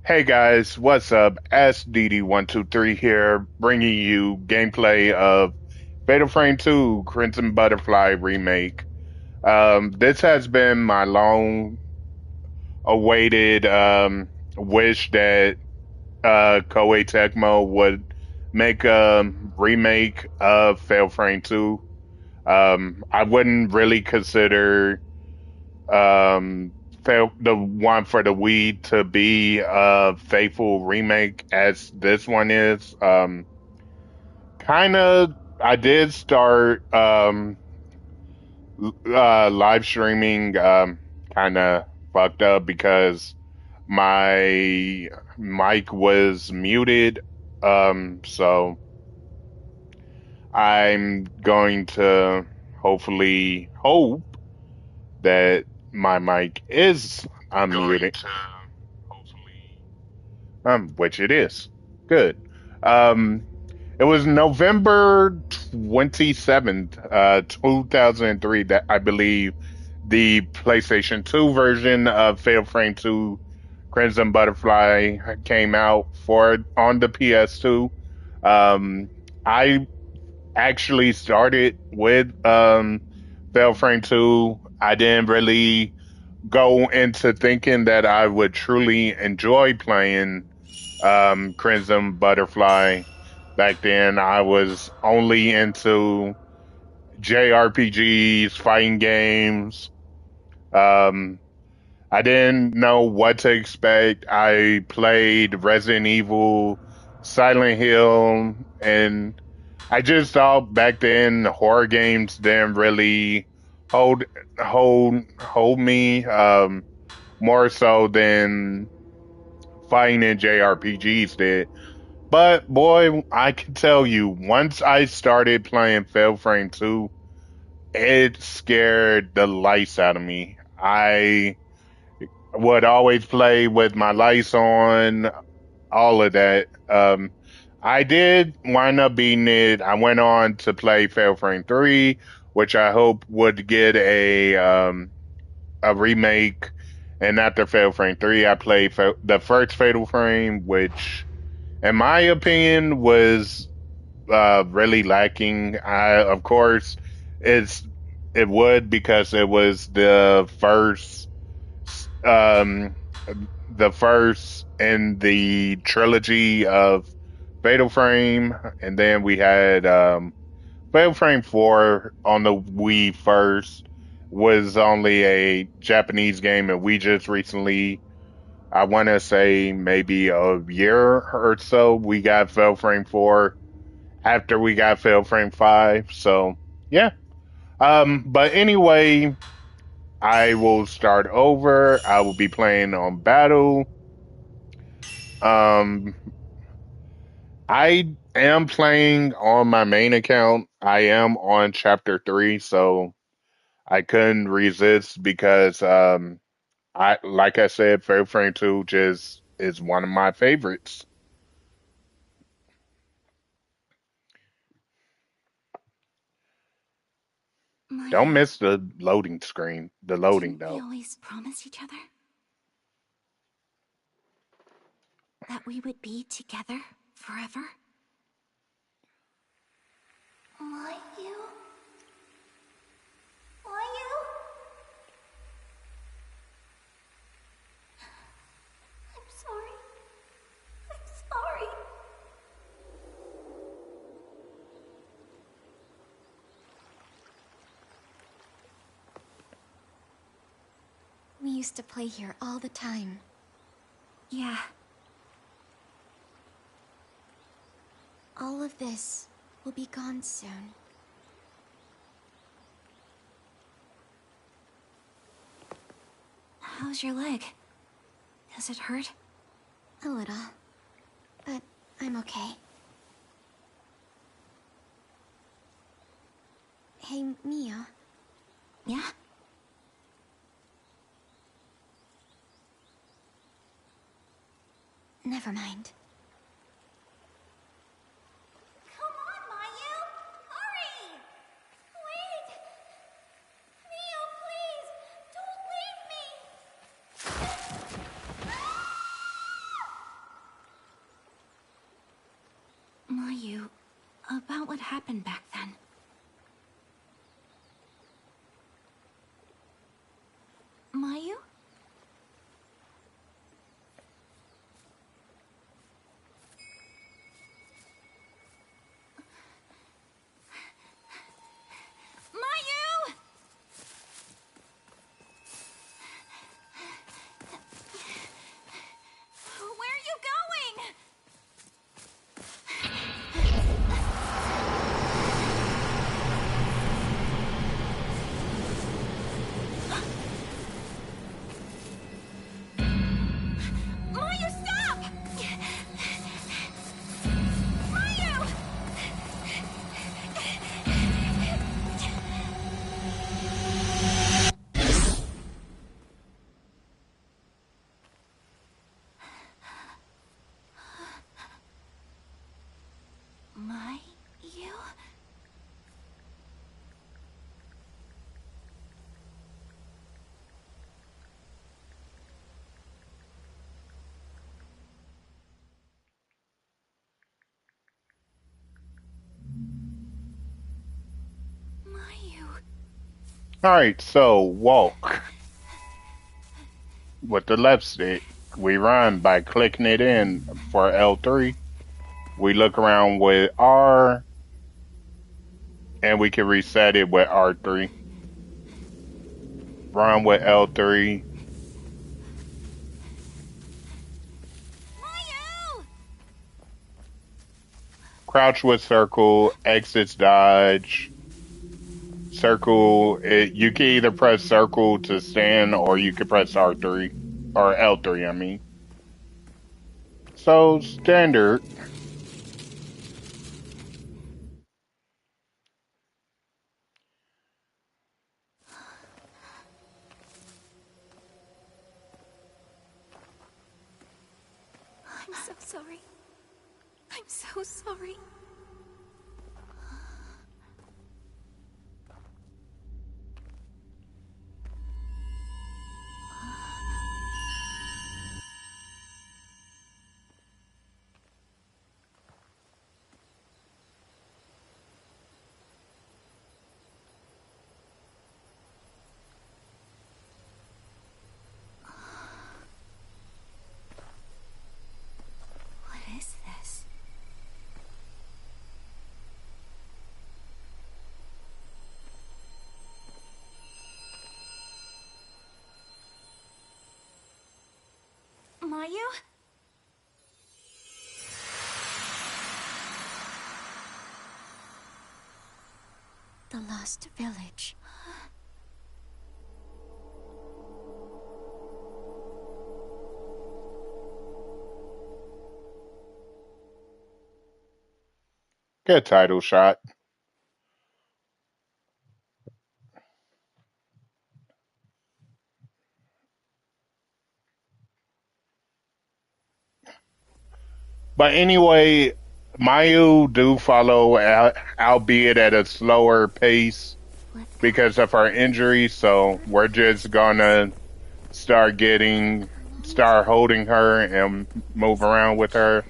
Hey guys, what's up? SDD123 here, bringing you gameplay of Fatal Frame 2 Crimson Butterfly Remake. This has been my long awaited wish that Koei Tecmo would make a remake of Fatal Frame 2. I wouldn't really consider um the one for the Wii to be a faithful remake as this one is. Kind of I did start live streaming kind of fucked up because my mic was muted. So I'm going to hopefully hope that my mic is unmuted. Which it is. Good. Um, it was November 27th, 2003 that I believe the PlayStation 2 version of Fatal Frame 2 Crimson Butterfly came out for on the PS2. Um, I actually started with Fatal Frame 2. I didn't really go into thinking that I would truly enjoy playing Crimson Butterfly. Back then, I was only into JRPGs, fighting games. Um, I didn't know what to expect. I played Resident Evil, Silent Hill, and I just thought back then horror games didn't really hold hold me more so than fighting in JRPGs did. But boy, I can tell you, once I started playing Fatal Frame 2, it scared the lights out of me. I would always play with my lights on, all of that. I did wind up beating it. I went on to play Fatal Frame 3, which I hope would get a remake. And after Fatal Frame 3, I played the first Fatal Frame, which in my opinion, was really lacking. Of course, it's it would because it was um, the first in the trilogy of Fatal Frame, and then we had Fatal Frame 4 on the Wii first. Was only a Japanese game, and we just recently, I want to say maybe a year or so, we got Fatal Frame 4 after we got Fatal Frame 5. So, yeah. But anyway, I will start over. I will be playing on Battle. Um, I am playing on my main account. I am on chapter 3, so I couldn't resist because like I said, Fatal Frame 2 just is one of my favorites. Don't Maya, miss the loading screen. The loading didn't we though. always promise each other that we would be together forever? Mayu? Mayu? I'm sorry. I'm sorry. We used to play here all the time. Yeah. All of this will be gone soon. How's your leg? Does it hurt? A little. But I'm okay. Hey, Mia. Yeah? Never mind. Come on, Mayu! Hurry! Wait! Mio, please! Don't leave me! happened back then. Mayu? Mayu! Where are you going? Mayu, stop! Mayu! Mayu? Mayu. Alright, so walk with the left stick. We run by clicking it in for L3. We look around with R, and we can reset it with R3. Run with L3. Mayu! Crouch with circle. Exits dodge. Circle. You can either press circle to stand, or you can press R3 or L3. I mean, so standard. I'm so sorry. I'm so sorry. What is this? Mayu? The lost village. Good title shot. But anyway, Mayu do follow, albeit at a slower pace because of her injury. So we're just gonna start holding her and move around with her.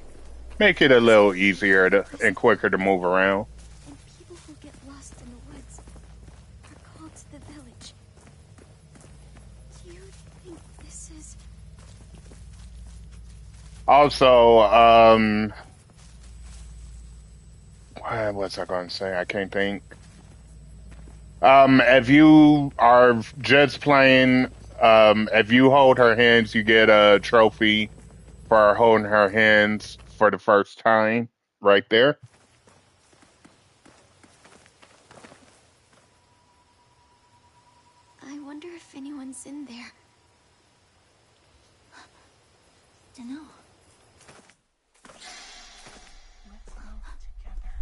Make it a little easier and quicker to move around. And people who get lost in the woods are called to the village. Do you think this is... Also, what was I going to say? I can't think. If you are just playing, if you hold her hands, you get a trophy for holding her hands for the first time, right there. I wonder if anyone's in there. Dunno. Let's move together.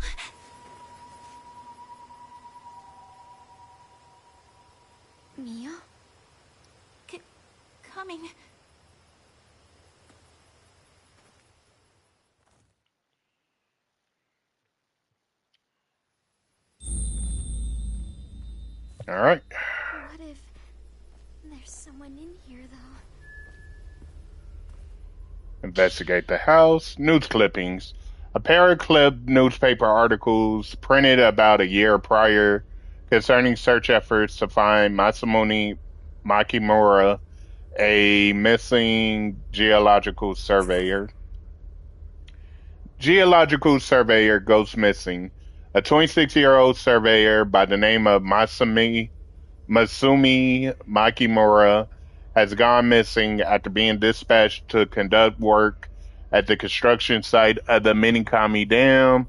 Mia? Coming. All right. What if there's someone in here, though? Investigate the house. News clippings. A pair of clipped newspaper articles printed about a year prior concerning search efforts to find Masamune Makimura, a missing geological surveyor goes missing. A 26-year-old surveyor by the name of Masumi Makimura has gone missing after being dispatched to conduct work at the construction site of the Minikami Dam.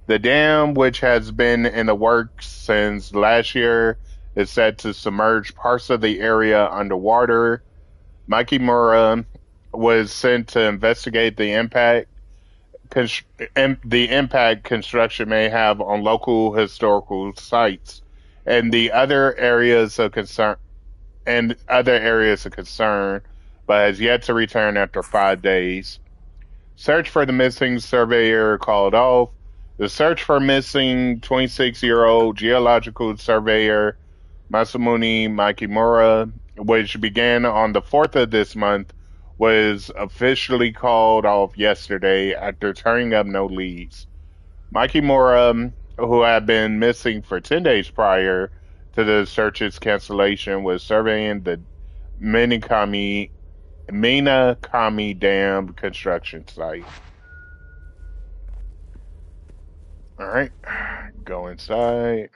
The dam, which has been in the works since last year, is set to submerge parts of the area underwater. Makimura was sent to investigate the impact construction may have on local historical sites and the other areas of concern, but has yet to return after 5 days. Search for the missing surveyor called off. The search for missing 26-year-old geological surveyor Masamune Makimura, which began on the 4th of this month, was officially called off yesterday after turning up no leads. Makimura, who had been missing for 10 days prior to the search's cancellation, was surveying the Minikami, Minakami Dam construction site. All right, go inside.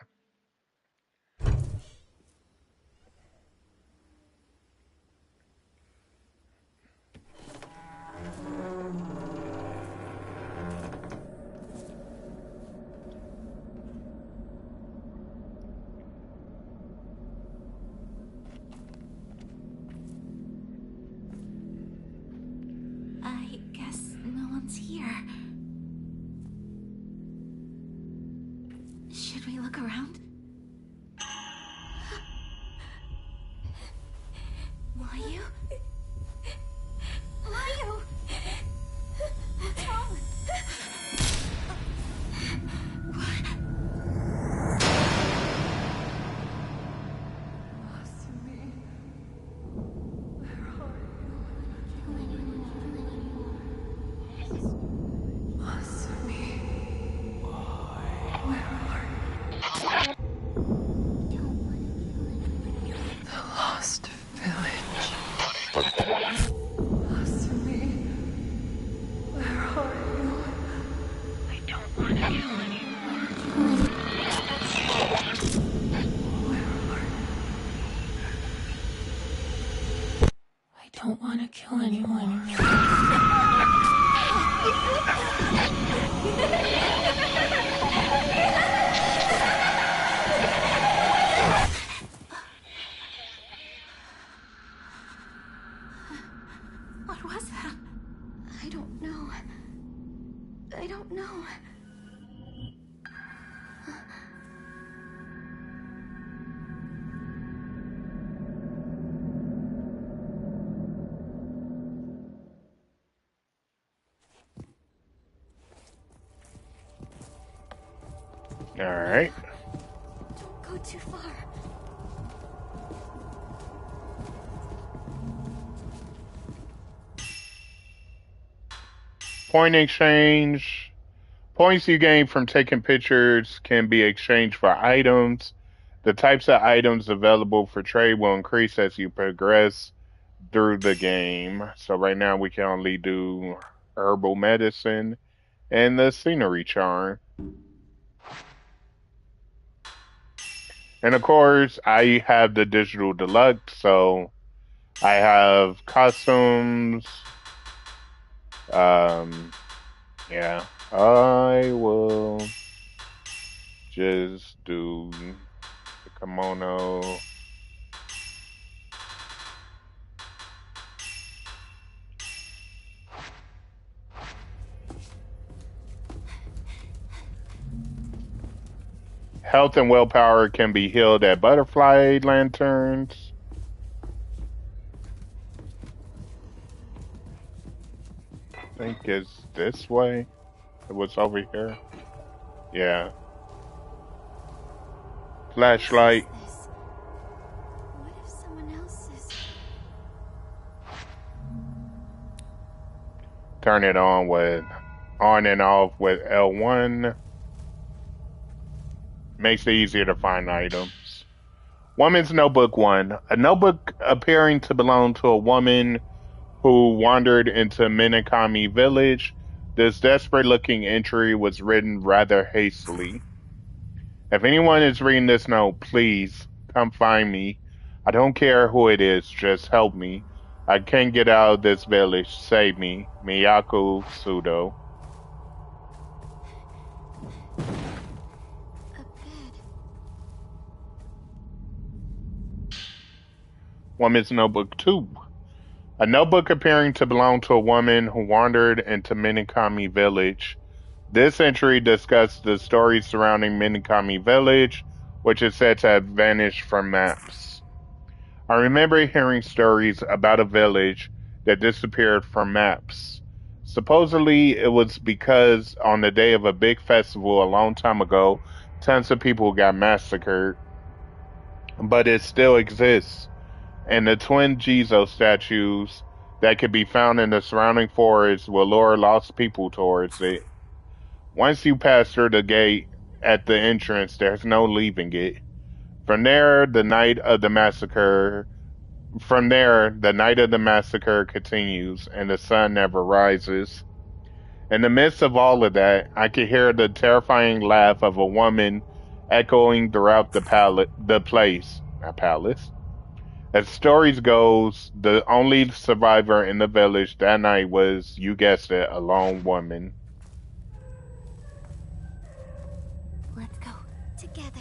I guess no one's here. Should we look around? Mayu? Mayu! What's wrong? Lost village. Masumi, where are you? I don't want to kill anymore. Where are you? I don't want to kill anyone. What was that? I don't know. I don't know. All right. Don't go too far. Point exchange. Points you gain from taking pictures can be exchanged for items. The types of items available for trade will increase as you progress through the game. So right now we can only do herbal medicine and the scenery charm. And of course, I have the digital deluxe, so I have costumes. Um, yeah, I will just do the kimono. Health and willpower can be healed at butterfly lanterns. I think it's this way. What's over here? Yeah. Flashlight. What is this? What if someone else is... Turn it on with on and off with L1 makes it easier to find items. Woman's Notebook 1. A notebook appearing to belong to a woman who wandered into Minakami Village. This desperate looking entry was written rather hastily. If anyone is reading this note, please come find me. I don't care who it is, just help me. I can't get out of this village. Save me. Miyako Sudo. A bed. Woman's Notebook 2. A notebook appearing to belong to a woman who wandered into Minakami Village. This entry discussed the stories surrounding Minakami Village, which is said to have vanished from maps. I remember hearing stories about a village that disappeared from maps. Supposedly, it was because on the day of a big festival a long time ago, tons of people got massacred. But it still exists, and the twin Jizo statues that could be found in the surrounding forest will lure lost people towards it. Once you pass through the gate at the entrance, there's no leaving it. From there, the night of the massacre From there, the night of the massacre continues, and the sun never rises. In the midst of all of that, I could hear the terrifying laugh of a woman echoing throughout the place, not palace. As stories goes, the only survivor in the village that night was, you guessed it, a lone woman. Let's go. Together.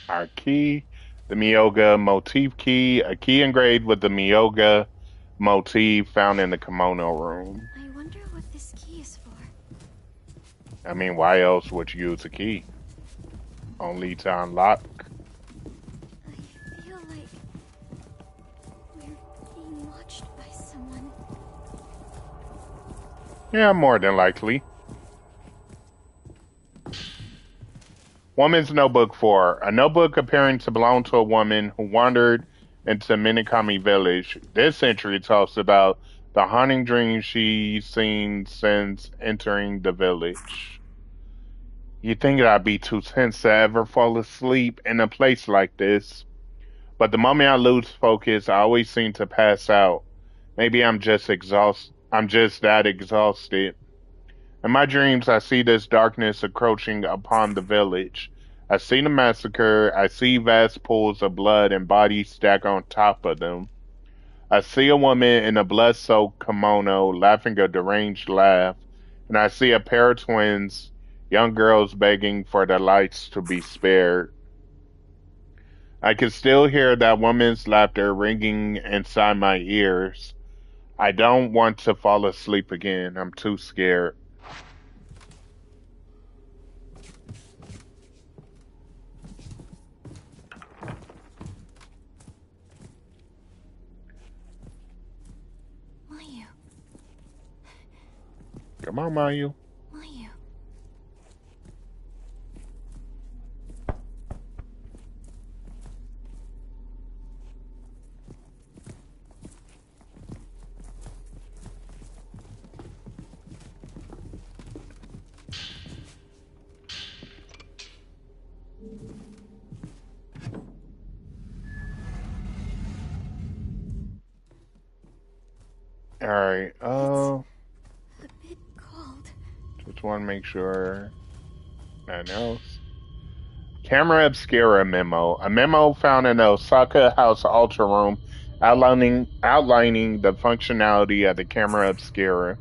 Our key, the Myoga motif key, a key engraved with the Myoga motif found in the kimono room. I wonder what this key is for. I mean, why else would you use a key? Only to unlock. I feel like we're being watched by someone. Yeah, more than likely. Woman's Notebook 4. A notebook appearing to belong to a woman who wandered into Minakami Village. This entry talks about the haunting dreams she's seen since entering the village. You'd think that I'd be too tense to ever fall asleep in a place like this. But the moment I lose focus, I always seem to pass out. Maybe I'm just that exhausted. In my dreams, I see this darkness encroaching upon the village. I see the massacre. I see vast pools of blood and bodies stacked on top of them. I see a woman in a blood-soaked kimono laughing a deranged laugh, and I see a pair of twins, young girls begging for their lights to be spared. I can still hear that woman's laughter ringing inside my ears. I don't want to fall asleep again. I'm too scared. Mayu. Come on, Mayu. Mayu. Alright, A bit cold. just want to make sure. Nothing else. Camera Obscura memo. A memo found in the Osaka House Ultra Room outlining the functionality of the Camera Obscura.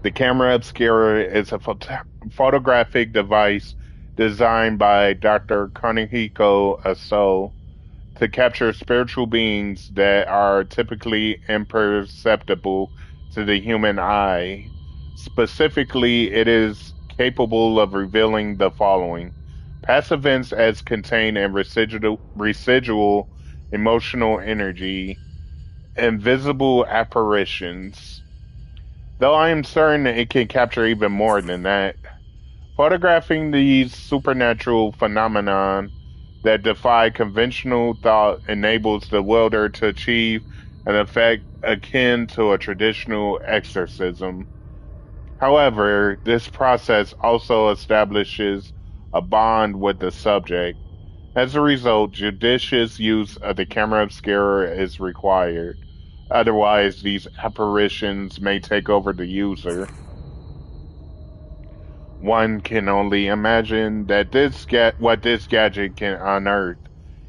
The Camera Obscura is a photographic device designed by Dr. Kanehiko Aso to capture spiritual beings that are typically imperceptible to the human eye. Specifically, it is capable of revealing the following: past events as contained in residual emotional energy, invisible apparitions. Though I am certain it can capture even more than that. Photographing these supernatural phenomenon that defy conventional thought enables the wielder to achieve an effect akin to a traditional exorcism. However, this process also establishes a bond with the subject. As a result, judicious use of the camera obscura is required. Otherwise, these apparitions may take over the user. One can only imagine that what this gadget can unearth.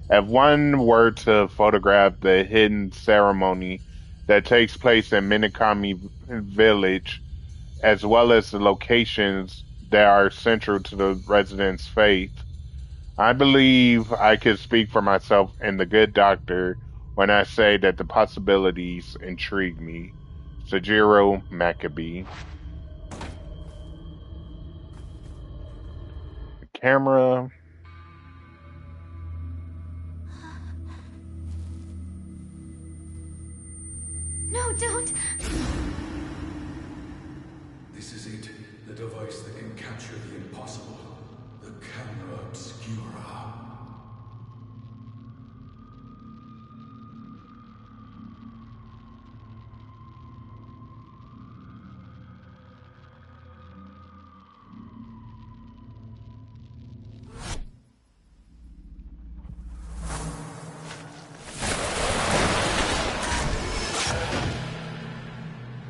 If one were to photograph the hidden ceremony that takes place in Minakami Village, as well as the locations that are central to the residents' faith, I believe I could speak for myself and the good doctor when I say that the possibilities intrigue me. Sajiro Maccabee. Camera. No, don't! This is it. The device that can capture the impossible. The camera obscura.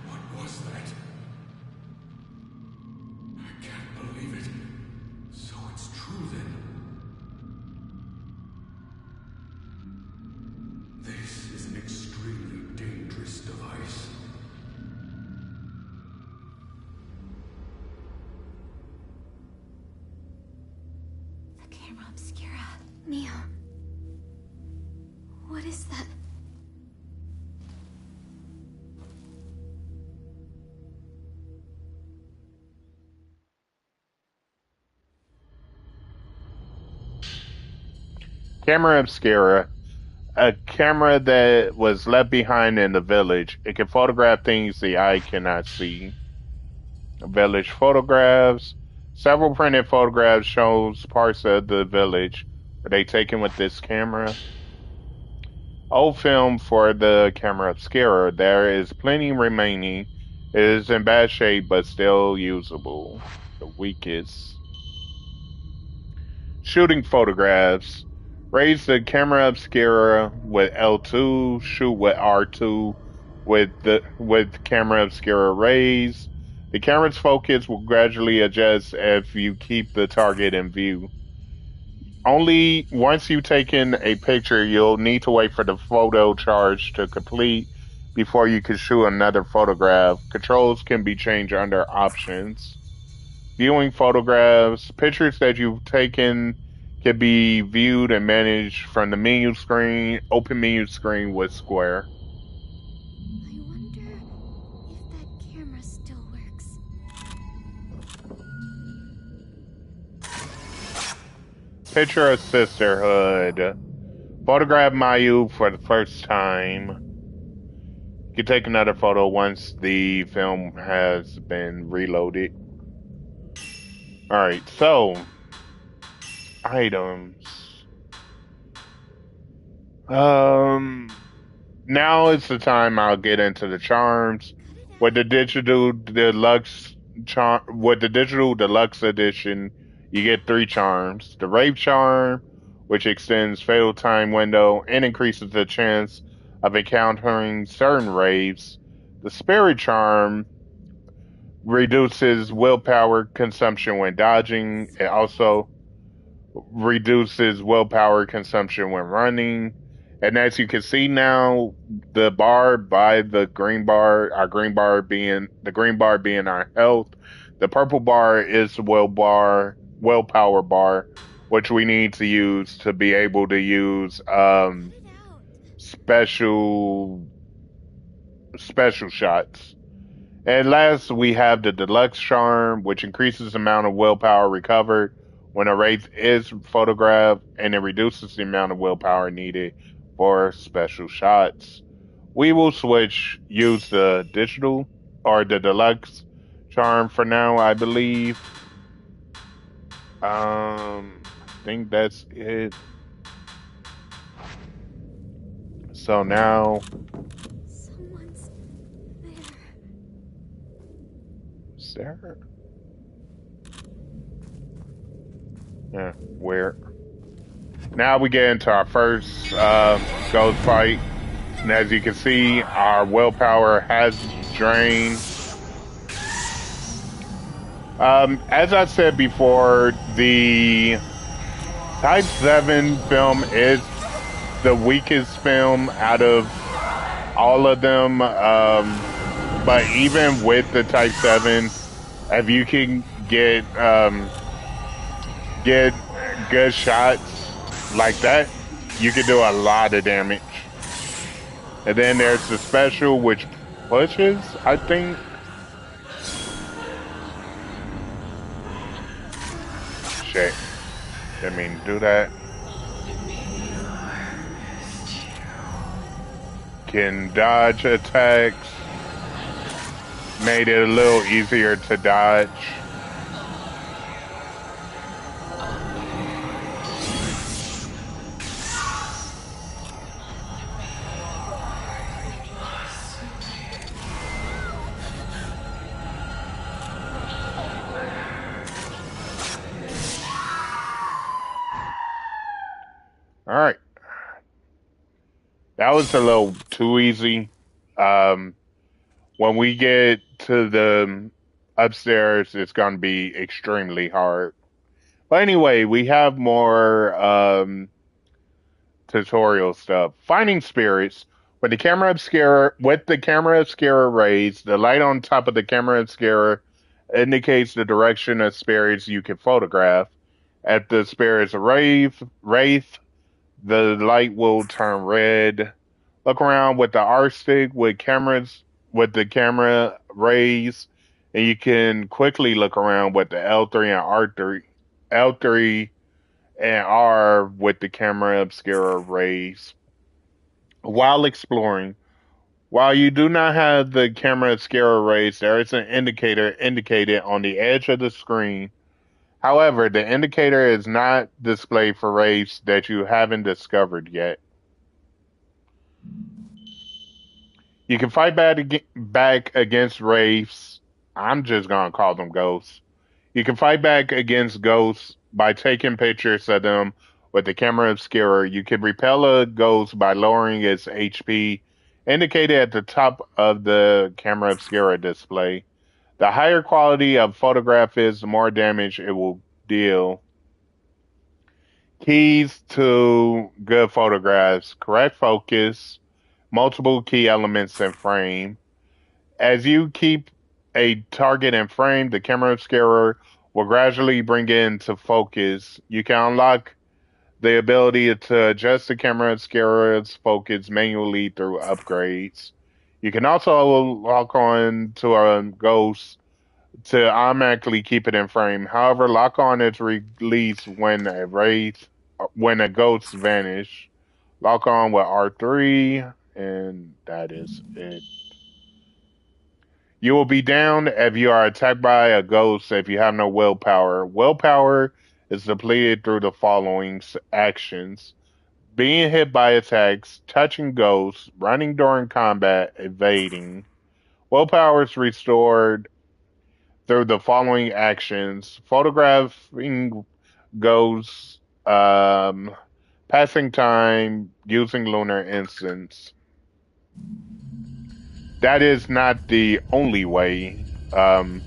What was that? I can't believe it. So it's true then. This is an extremely dangerous device. The camera obscura. Neo. What is that? Camera obscura. A camera that was left behind in the village. It can photograph things the eye cannot see. Village photographs. Several printed photographs shows parts of the village. Were they taken with this camera? Old film for the camera obscura. There is plenty remaining. It is in bad shape but still usable. The weakest. Shooting photographs. Raise the camera obscura with L2. Shoot with R2 with camera obscura raised. The camera's focus will gradually adjust if you keep the target in view. Only once you've taken a picture, you'll need to wait for the photo charge to complete before you can shoot another photograph. Controls can be changed under options. Viewing photographs, pictures that you've taken can be viewed and managed from the menu screen. Open menu screen with square. I wonder if that camera still works. Picture of sisterhood. Photograph Mayu for the first time. You can take another photo once the film has been reloaded. Alright, so items. Um Now is the time I'll get into the charms. With the digital deluxe with the digital deluxe edition, you get three charms. The Rave Charm, which extends fatal time window and increases the chance of encountering certain raves. The Spirit Charm reduces willpower consumption when dodging. It also reduces willpower consumption when running. And as you can see now, the bar by the green bar, our green bar being the green bar being our health, the purple bar is the willpower bar, which we need to use to be able to use Cut it out. special special shots. And last, we have the Deluxe Charm, which increases the amount of willpower recovered when a wraith is photographed, and it reduces the amount of willpower needed for special shots. We will use the digital or the deluxe charm for now, I believe. I think that's it. So now, Someone's there. Sarah? Yeah, where? Now we get into our first ghost fight. And as you can see, our willpower has drained. As I said before, the Type 7 film is the weakest film out of all of them. But even with the Type 7, if you can get good shots like that, you can do a lot of damage. And then there's the special, which pushes, I think. Shit. Didn't mean to do that. Can dodge attacks. Made it a little easier to dodge. Alright. That was a little too easy. Um, when we get to the upstairs, it's going to be extremely hard. But anyway, we have more tutorial stuff. Finding spirits. With the camera obscura raised, the light on top of the camera obscura indicates the direction of spirits you can photograph. At the spirit's wraith, the light will turn red. Look around with the R stick with the camera raised, and you can quickly look around with the L3 and R with the camera obscura raised. While exploring, while you do not have the camera obscura raised, there is an indicator indicated on the edge of the screen. However, the indicator is not displayed for raids that you haven't discovered yet. You can fight back against wraiths. I'm just gonna call them ghosts. You can fight back against ghosts by taking pictures of them with the camera obscura. You can repel a ghost by lowering its HP, indicated at the top of the camera obscura display. The higher quality of photograph is, the more damage it will deal. Keys to good photographs: correct focus, multiple key elements in frame. As you keep a target in frame, the camera obscura will gradually bring it into focus. You can unlock the ability to adjust the camera obscura's focus manually through upgrades. You can also lock on to a ghost to automatically keep it in frame. However, lock on is released when a ghost vanish. Lock on with R3, and that is it. You will be down if you are attacked by a ghost if you have no willpower. Willpower is depleted through the following actions: being hit by attacks, touching ghosts, running during combat, evading. Willpower is restored through the following actions: photographing ghosts, passing time, using lunar instance. That is not the only way. Um,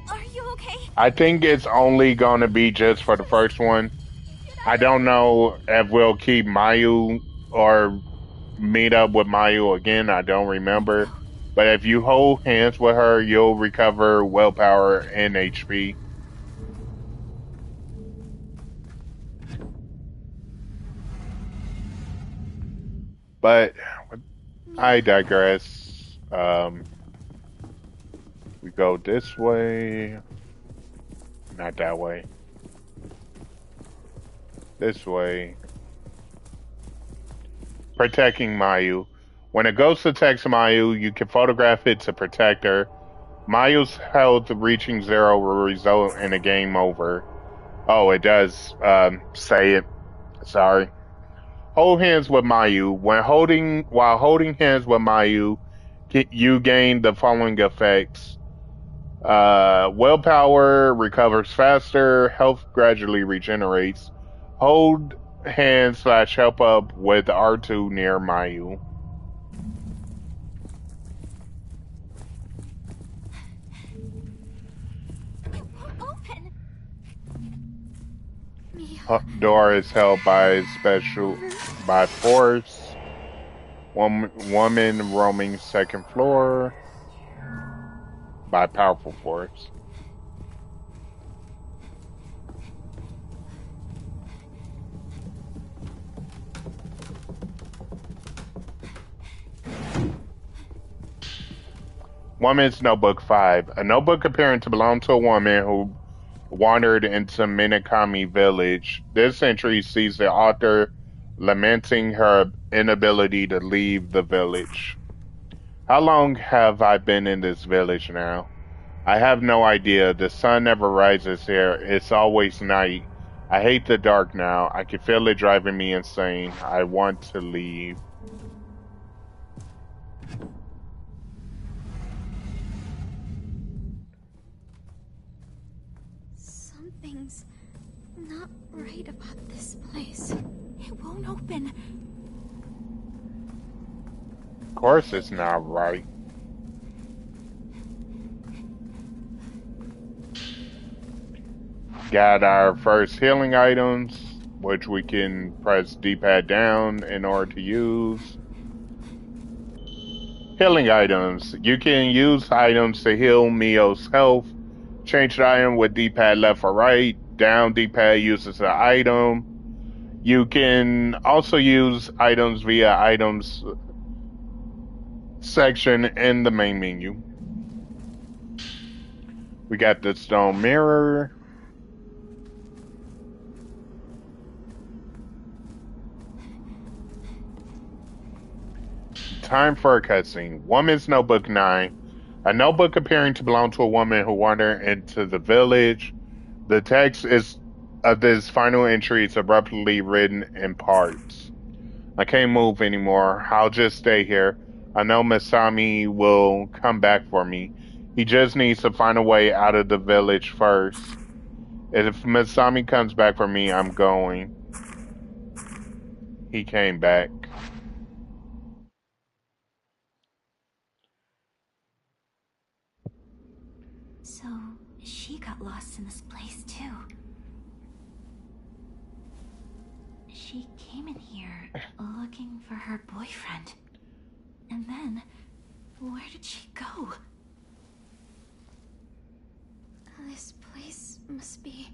Are you okay? I think it's only going to be just for the first one. I don't know if we'll keep Mayu or meet up with Mayu again. I don't remember. But if you hold hands with her, you'll recover willpower and HP. But I digress. We go this way. Not that way. This way. Protecting Mayu. When a ghost attacks Mayu, you can photograph it to protect her. Mayu's health reaching zero will result in a game over. Oh, it does say it. Sorry. Hold hands with Mayu. While holding hands with Mayu, you gain the following effects. Willpower recovers faster, health gradually regenerates. Hold hand slash help up with R2 near Mayu. It won't open. Mia. Door is held by force. Woman roaming second floor by powerful force. Woman's Notebook 5. A notebook appearing to belong to a woman who wandered into Minakami village. This entry sees the author lamenting her inability to leave the village. How long have I been in this village now? I have no idea. The sun never rises here. It's always night. I hate the dark now. I can feel it driving me insane. I want to leave. Something's not right about this place. It won't open. Of course it's not right. Got our first healing items, which we can press D-pad down in order to use. Healing items. You can use items to heal Mio's health. Change the item with D-pad left or right. Down D-pad uses the item. You can also use items via items section in the main menu. We got the stone mirror. Time for a cutscene. Woman's Notebook 9. A notebook appearing to belong to a woman who wandered into the village. The text of this final entry is abruptly written in parts. I can't move anymore. I'll just stay here. I know Masami will come back for me. He just needs to find a way out of the village first. If Masami comes back for me, I'm going. He came back. So, she got lost in this place too. She came in here looking for her boyfriend. And then, where did she go? This place must be...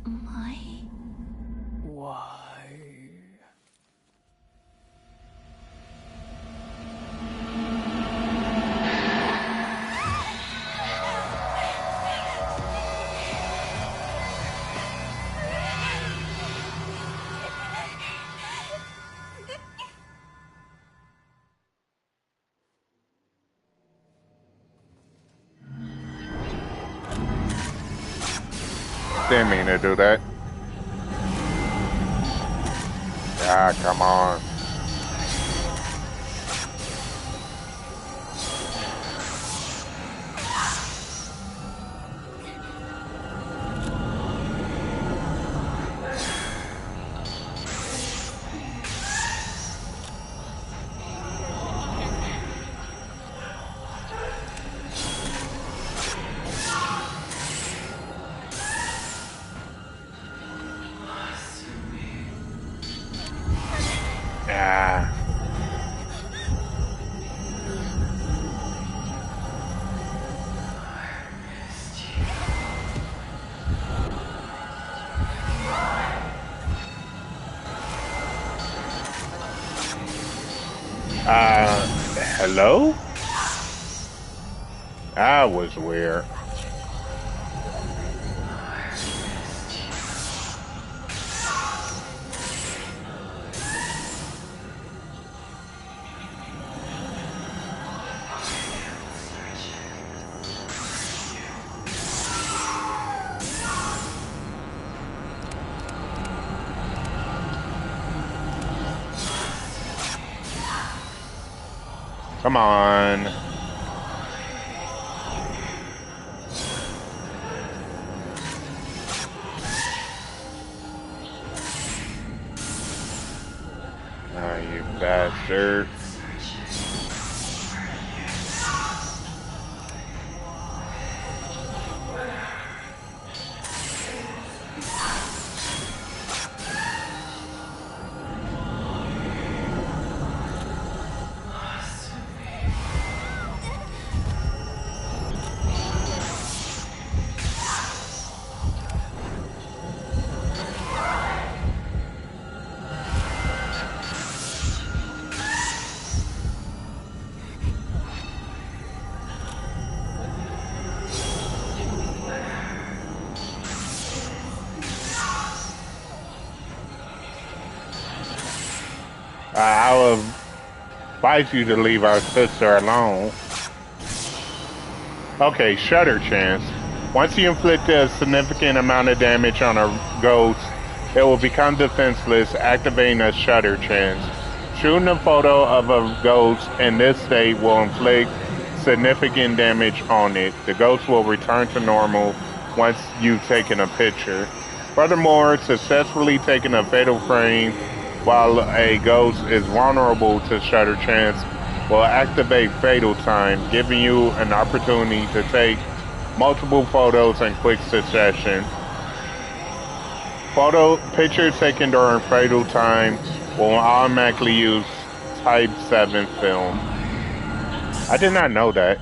My... Why? Didn't mean to do that. Ah, come on. Ah. Hello? That was weird. Come on. Ah, you bastard. I will advise you to leave our sister alone. Okay, Shudder Chance. Once you inflict a significant amount of damage on a ghost, it will become defenseless, activating a Shudder Chance. Shooting a photo of a ghost in this state will inflict significant damage on it. The ghost will return to normal once you've taken a picture. Furthermore, successfully taking a fatal frame while a ghost is vulnerable to Shudder Chance will activate Fatal Time, giving you an opportunity to take multiple photos in quick succession. Pictures taken during Fatal Time will automatically use Type 7 film. I did not know that.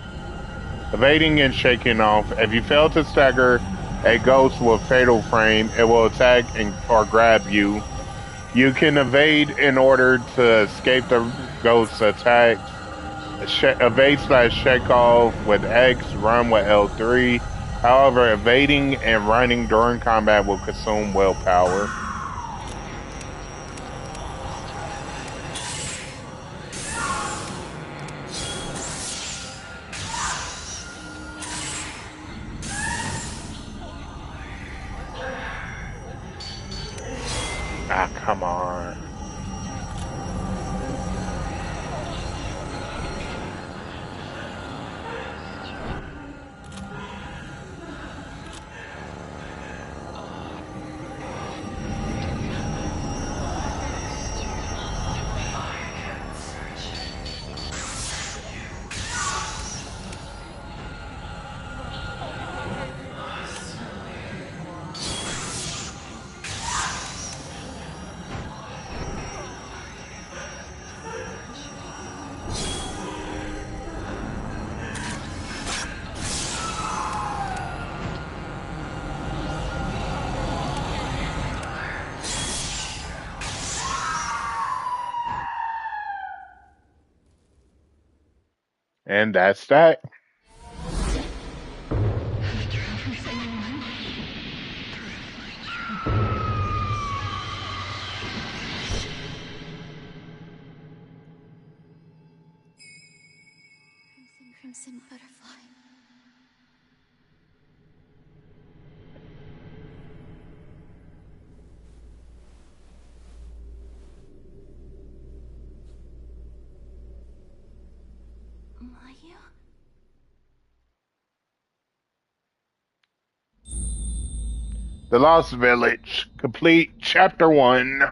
Evading and shaking off. If you fail to stagger a ghost with Fatal Frame, it will attack or grab you. You can evade in order to escape the ghost's attacks. Evade/shake off with X, run with L3. However, evading and running during combat will consume willpower. Ah, come on. And that's that. Crimson butterfly. Mayu? The Lost Village, complete chapter 1.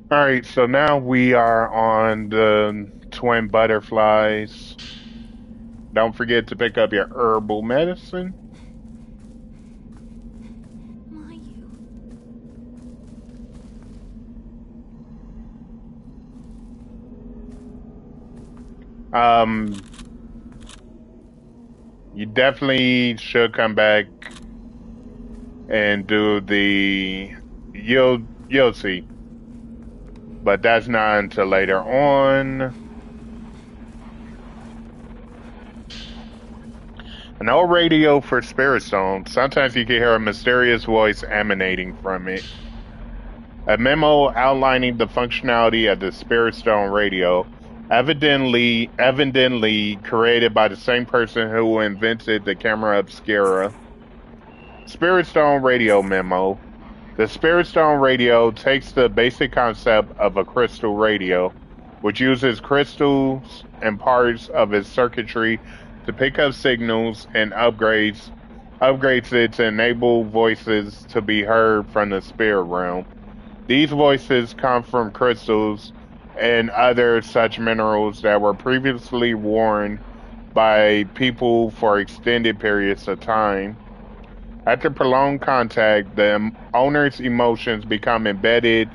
Alright, so now we are on the twin butterflies. Don't forget to pick up your herbal medicine. Mayu. Um, you definitely should come back and do the you'll see. But that's not until later on. An old radio for Spirit Stone. Sometimes you can hear a mysterious voice emanating from it. A memo outlining the functionality of the Spirit Stone radio, evidently created by the same person who invented the camera obscura. Spirit Stone radio memo. The Spirit Stone radio takes the basic concept of a crystal radio. which uses crystals and parts of its circuitry to pick up signals and upgrades it to enable voices to be heard from the spirit realm. These voices come from crystals and other such minerals that were previously worn by people for extended periods of time. After prolonged contact, the owner's emotions become embedded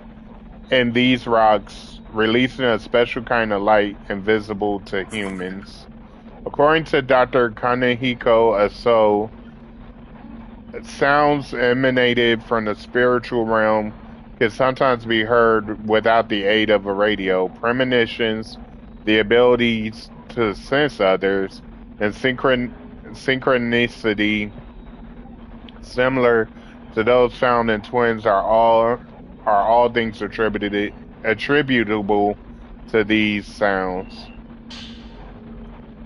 in these rocks, releasing a special kind of light invisible to humans. According to Dr. Kanehiko Aso, sounds emanated from the spiritual realm can sometimes be heard without the aid of a radio. Premonitions, the abilities to sense others, and synchronicity similar to those found in twins are all things attributable to these sounds.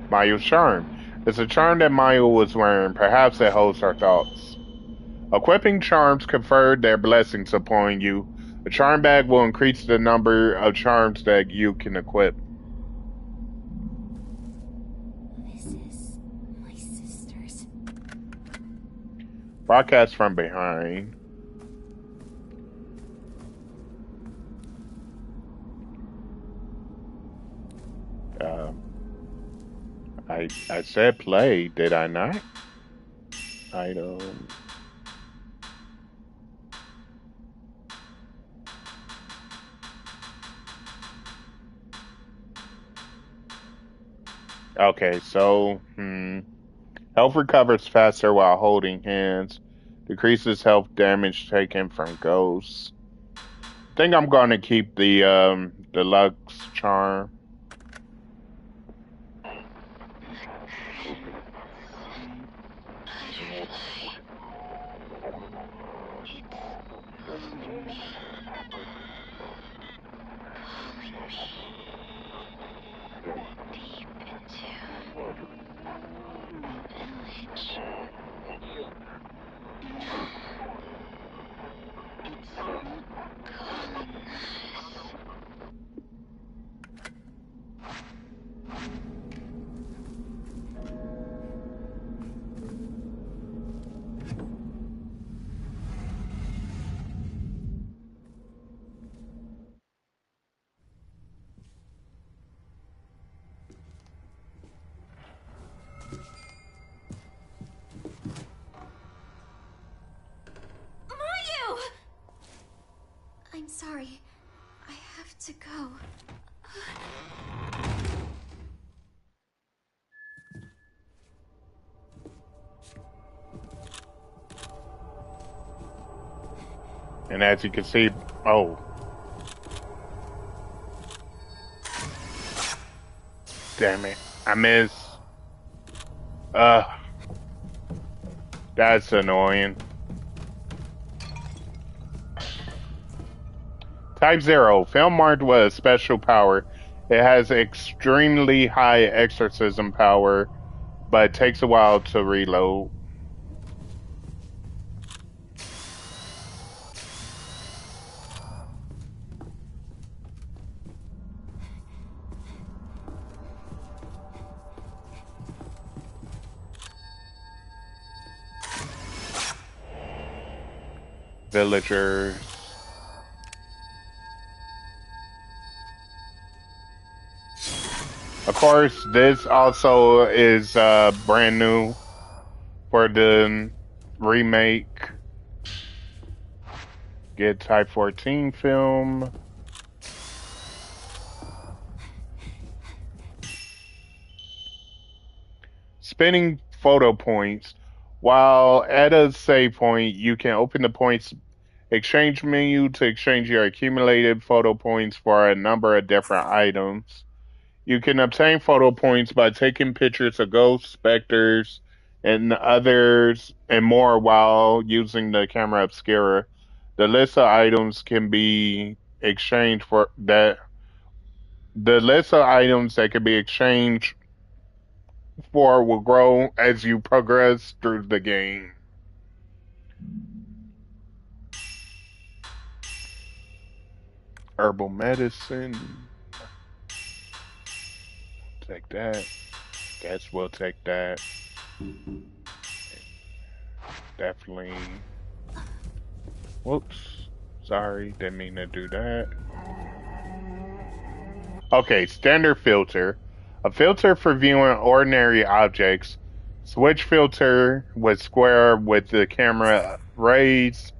Mayu's charm. It's a charm that Mayu was wearing. Perhaps it holds her thoughts. Equipping charms conferred their blessings upon you. A charm bag will increase the number of charms that you can equip. This is my sister's. Broadcast from behind. Uh, I said play, did I not? Item. Okay, so health recovers faster while holding hands. Decreases health damage taken from ghosts. I think I'm gonna keep the deluxe charm. Mayu! I'm sorry. I have to go. And as you can see, oh, damn it, I missed. Uh, that's annoying. Type 0, film marked with a special power. It has extremely high exorcism power, but takes a while to reload. Villagers. Of course, this also is brand new for the remake. Get Type 14 film. Spinning photo points. While at a save point, you can open the points exchange menu to exchange your accumulated photo points for a number of different items. You can obtain photo points by taking pictures of ghosts, specters, and others and more while using the camera obscura. The list of items can be exchanged for that. The list of items that can be exchanged for will grow as you progress through the game. Herbal medicine. take that. Guess we'll take that. Definitely. Whoops. Sorry, didn't mean to do that. Okay, standard filter. A filter for viewing ordinary objects. Switch filter with square with the camera raised.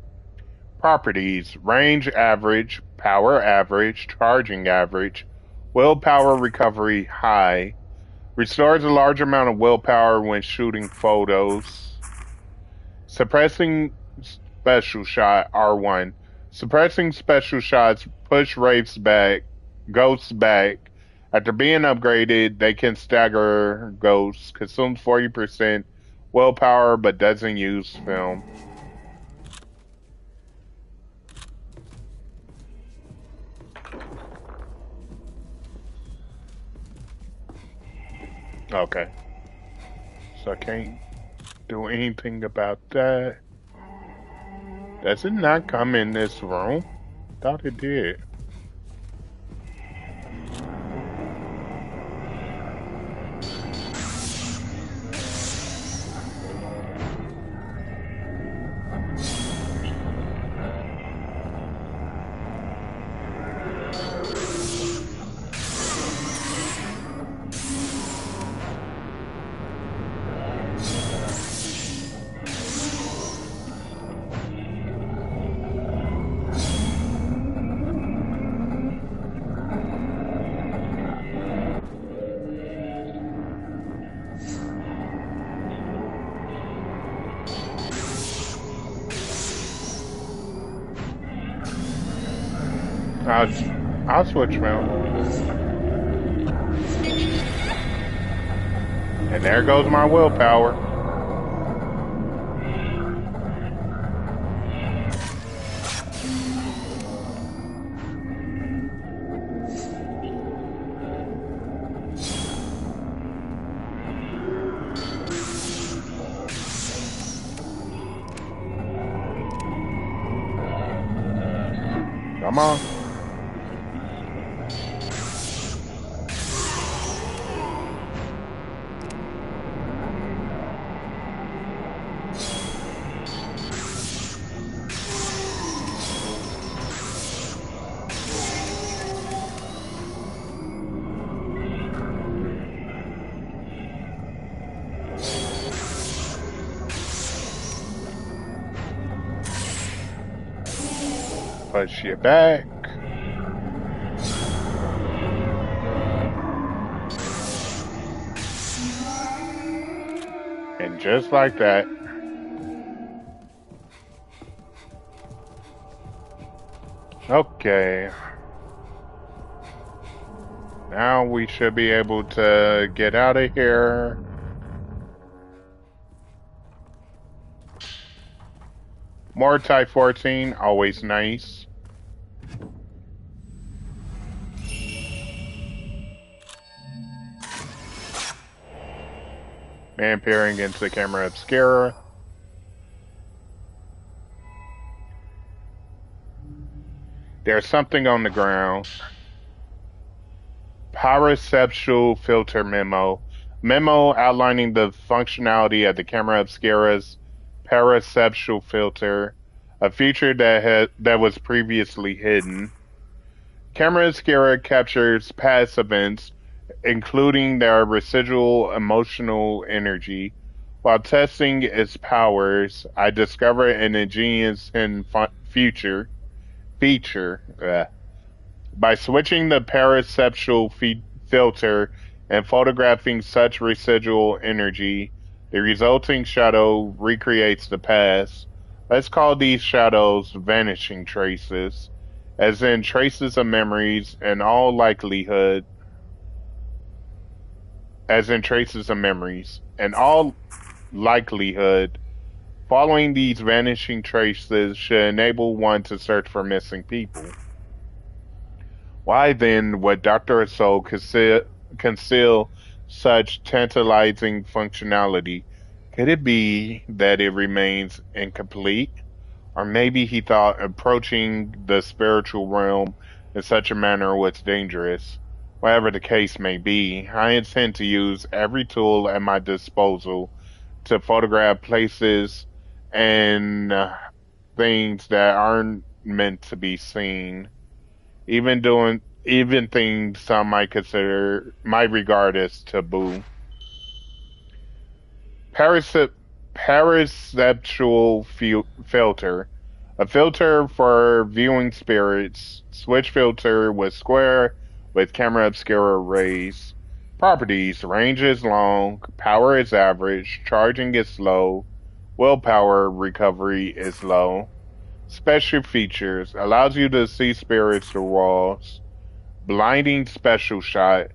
Properties: range average, power average, charging average, willpower recovery high. Restores a large amount of willpower when shooting photos. Suppressing special shot R1. Suppressing special shots push wraiths back, ghosts back. After being upgraded, they can stagger ghosts. Consumes 40% willpower but doesn't use film. Okay. So I can't do anything about that. Does it not come in this room? Thought it did. I'll switch around. And there goes my willpower. Come on. Push you back. And just like that. Okay. Now we should be able to get out of here. More Type 14, always nice. Man peering into the camera obscura. There's something on the ground. Paraceptual filter memo. Memo outlining the functionality of the camera obscura's paraceptual filter, a feature that was previously hidden. Camera obscura captures past events, including their residual emotional energy. While testing its powers, I discovered an ingenious hidden feature. By switching the paraceptual filter and photographing such residual energy, the resulting shadow recreates the past. Let's call these shadows vanishing traces, as in traces of memories, in all likelihood. As in traces of memories. In all likelihood, following these vanishing traces should enable one to search for missing people. Why then would Dr. Assault conceal such tantalizing functionality? Could it be that it remains incomplete? Or maybe he thought approaching the spiritual realm in such a manner was dangerous. Whatever the case may be, I intend to use every tool at my disposal to photograph places and things that aren't meant to be seen, even things some might regard as taboo. Paracep- Paraceptual filter. A filter for viewing spirits. Switch filter with square with camera obscura rays. Properties. Range is long. Power is average. Charging is slow. Willpower recovery is low. Special features. Allows you to see spirits through walls. Blinding special shot.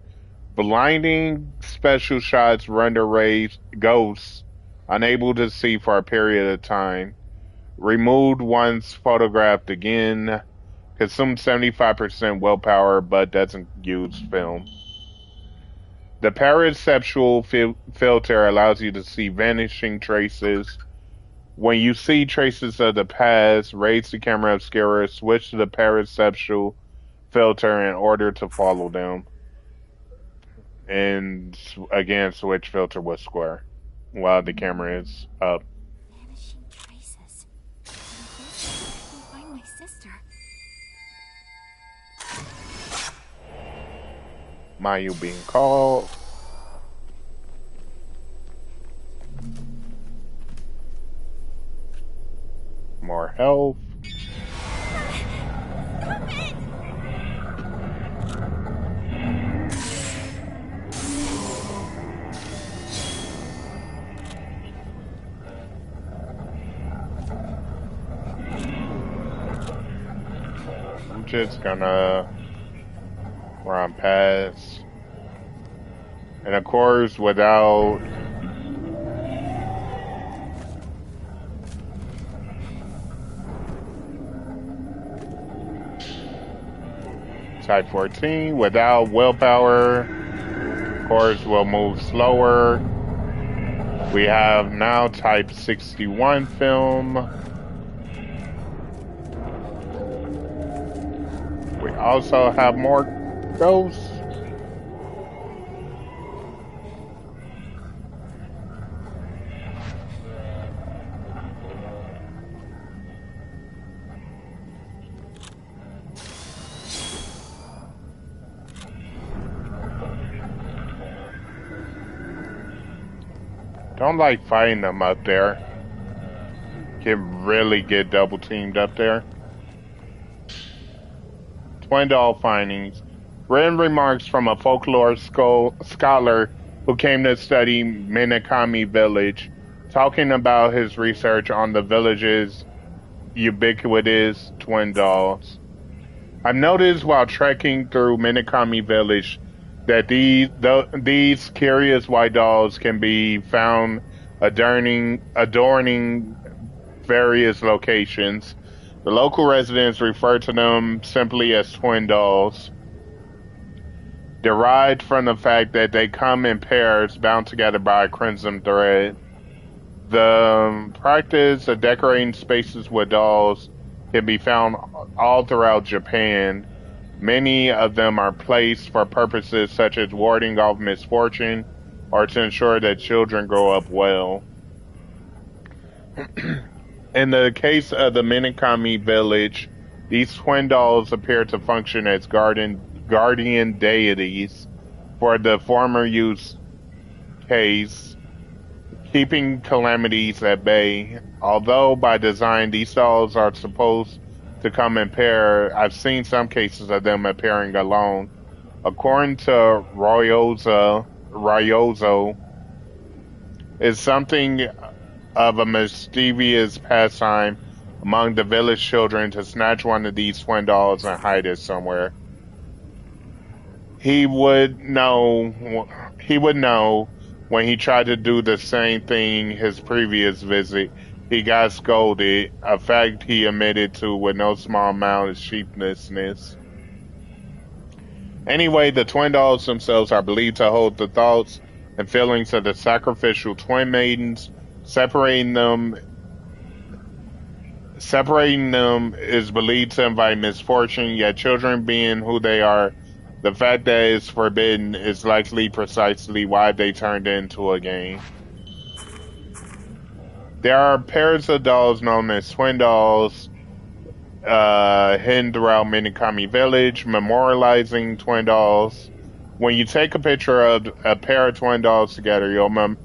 Blinding special shots render rays ghosts unable to see for a period of time. Removed once photographed again. Consumes 75% willpower but doesn't use film. The paraceptual filter allows you to see vanishing traces. When you see traces of the past, raise the camera obscura, switch to the paraceptual filter in order to follow them. And again, switch filter with square while the camera is up. Vanishing traces. I can find my sister. Mayu being called. More health. Stop it! I'm just gonna run past. And of course, without type 14, without willpower, of course, we'll move slower. We have now type 61 film. We also have more ghosts. Don't like fighting them up there. Can really get double teamed up there. Twin doll findings. Written remarks from a folklore scholar who came to study Minakami village, talking about his research on the village's ubiquitous twin dolls. I've noticed while trekking through Minakami village that these curious white dolls can be found adorning various locations. The local residents refer to them simply as twin dolls, derived from the fact that they come in pairs bound together by a crimson thread. The practice of decorating spaces with dolls can be found all throughout Japan. Many of them are placed for purposes such as warding off misfortune or to ensure that children grow up well. In the case of the Minakami village, these twin dolls appear to function as guardian deities for the former use case, keeping calamities at bay. Although by design these dolls are supposed to come in pair, I've seen some cases of them appearing alone. According to Ryozo, is something of a mischievous pastime among the village children to snatch one of these twin dolls and hide it somewhere. He would know when he tried to do the same thing his previous visit. He got scolded, a fact he admitted to with no small amount of sheepishly. Anyway, the twin dolls themselves are believed to hold the thoughts and feelings of the sacrificial twin maidens. Separating them is believed to invite misfortune, yet children being who they are The fact that it's forbidden is likely precisely why they turned it into a game. There are pairs of dolls known as twin dolls hidden throughout Minakami Village, memorializing twin dolls. When you take a picture of a pair of twin dolls together, you'll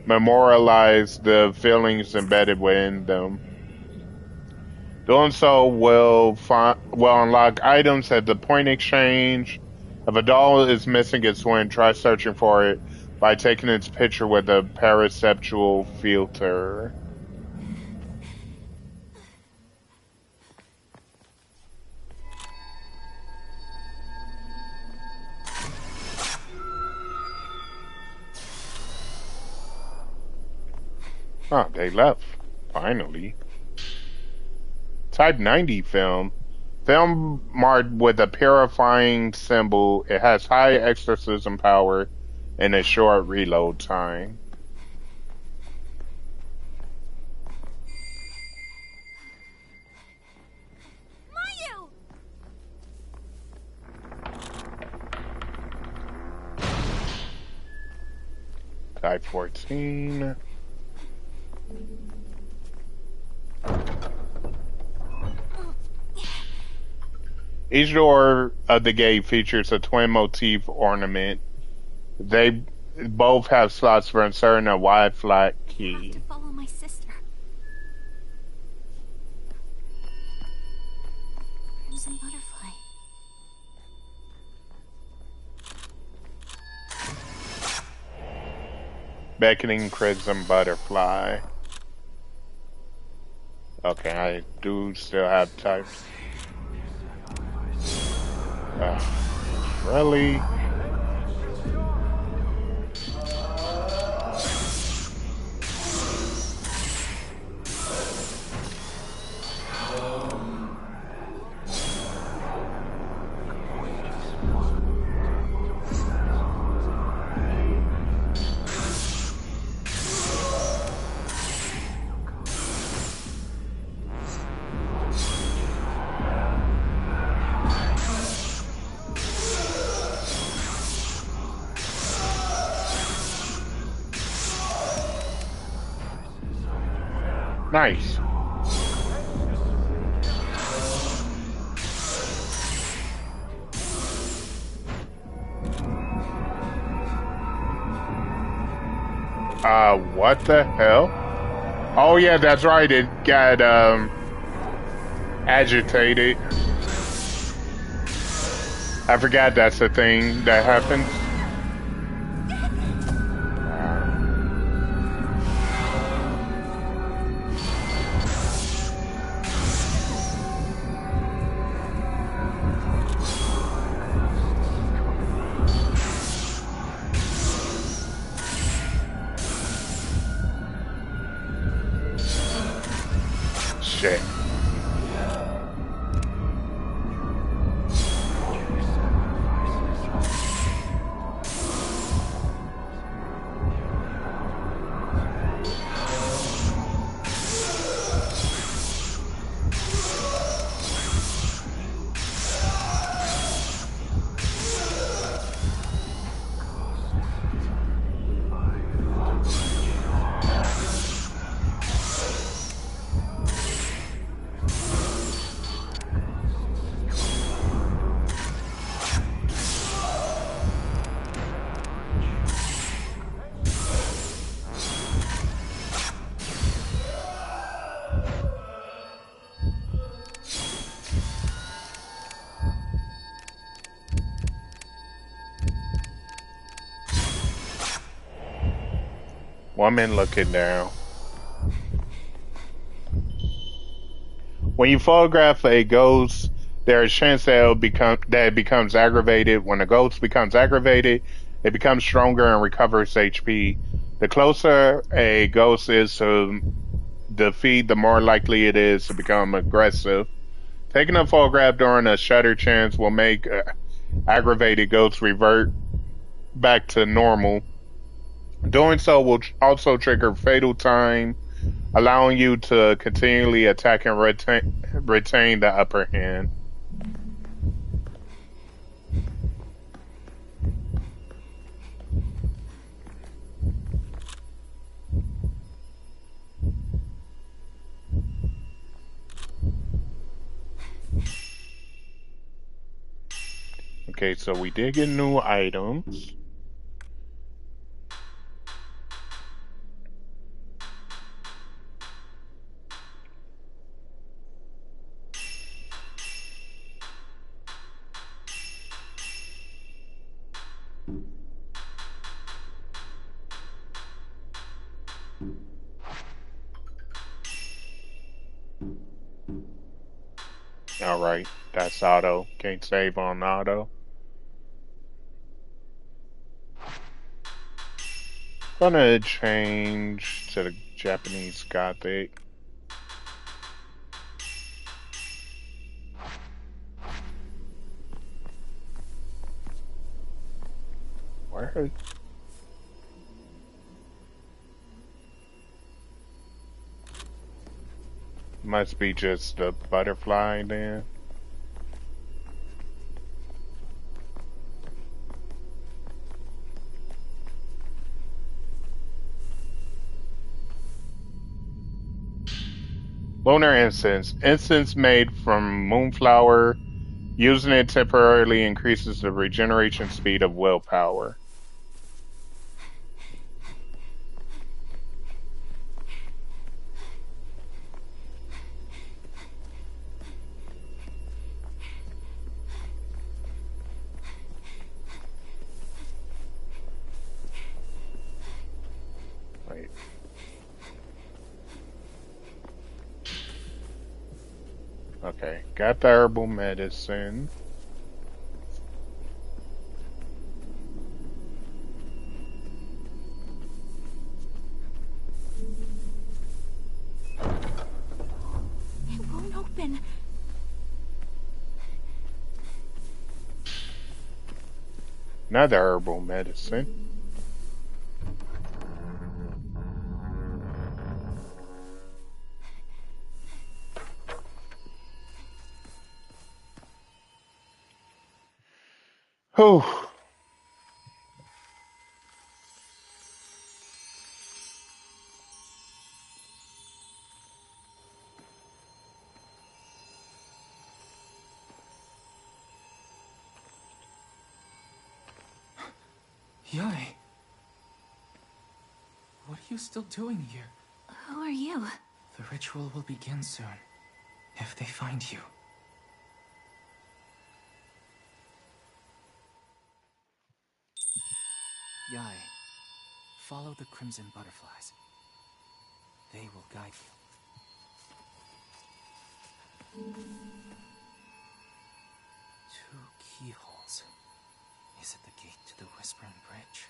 memorialize the feelings embedded within them. Doing so will unlock items at the point exchange. If a doll is missing its twin, try searching for it by taking its picture with a paraceptual filter. Oh, they left. Finally. Type 90 film. Film marked with a purifying symbol. It has high exorcism power and a short reload time. Mayu! Type 14. Each door of the gate features a twin motif ornament. They both have slots for inserting a wide flat I have key. to follow my sister. Crimson butterfly. Beckoning crimson butterfly. Okay, I do still have types. Really? Nice. What the hell? Oh yeah, that's right. It got agitated. I forgot that's the thing that happens. Shit. Woman looking down. When you photograph a ghost, there is a chance that it becomes aggravated. When a ghost becomes aggravated, it becomes stronger and recovers HP. The closer a ghost is to defeat, the more likely it is to become aggressive. Taking a photograph during a shatter chance will make aggravated ghosts revert back to normal. Doing so will also trigger fatal time, allowing you to continually attack and retain the upper hand. Okay, so we did get new items. All right, that's auto. Can't save on auto. Gonna change to the Japanese Gothic. Where? Must be just the butterfly then. Lunar incense. Incense made from moonflower. Using it temporarily increases the regeneration speed of willpower. Wait. Okay, got the herbal medicine. It won't open. Another herbal medicine. Whew. Yai! What are you still doing here? Who are you? The ritual will begin soon. If they find you. Yai, follow the crimson butterflies. They will guide you. 2 keyholes. Is it the gate to the Whispering Bridge?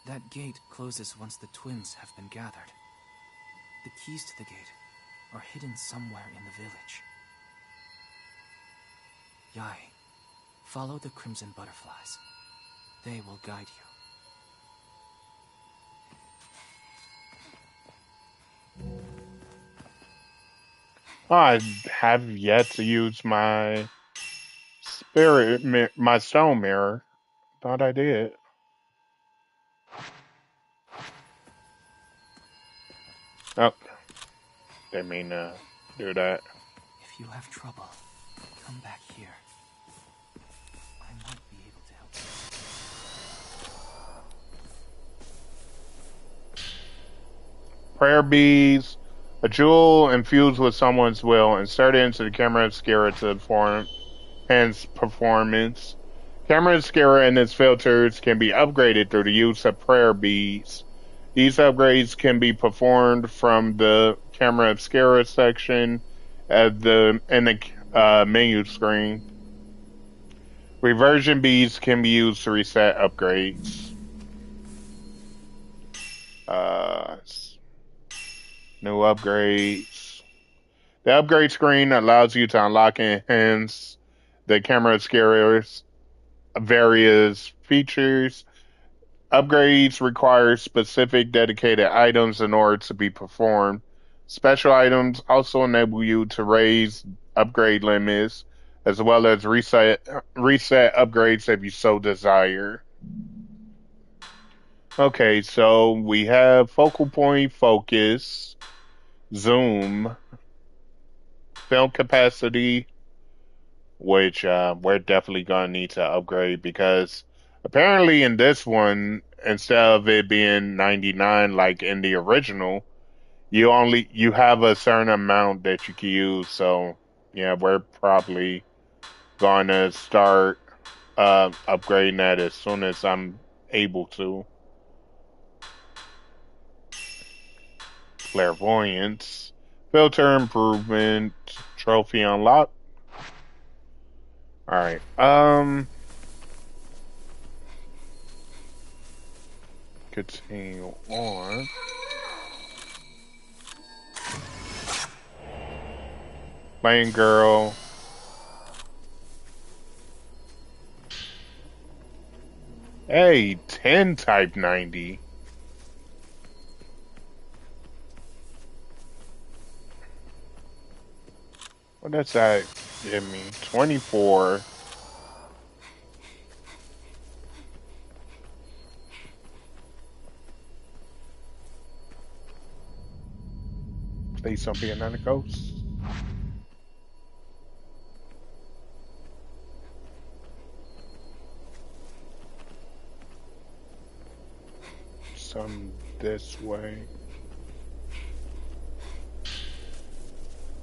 That gate closes once the twins have been gathered. The keys to the gate are hidden somewhere in the village. Yai, follow the crimson butterflies. They will guide you. I have yet to use my my stone mirror. Thought I did. Oh, didn't mean to do that. If you have trouble, come back here. I might be able to help you. Prayer beads. A jewel infused with someone's will. Insert it into the camera obscura to enhance performance. Camera obscura and its filters can be upgraded through the use of prayer beads. These upgrades can be performed from the camera obscura section in the menu screen. Reversion beads can be used to reset upgrades. Uh, New upgrades. The upgrade screen allows you to unlock and enhance the camera obscura's various features. Upgrades require specific dedicated items in order to be performed. Special items also enable you to raise upgrade limits as well as reset upgrades if you so desire. Okay, so we have focal point, focus, zoom, film capacity, which we're definitely gonna need to upgrade because apparently in this one, instead of it being 99 like in the original, you have a certain amount that you can use. So yeah, we're probably gonna start upgrading that as soon as I'm able to. Clairvoyance, filter improvement, trophy unlocked. All right. Continue on. Playing girl. Hey, 10 type 90. What does that give me? 24. Please don't be another ghost. Some this way.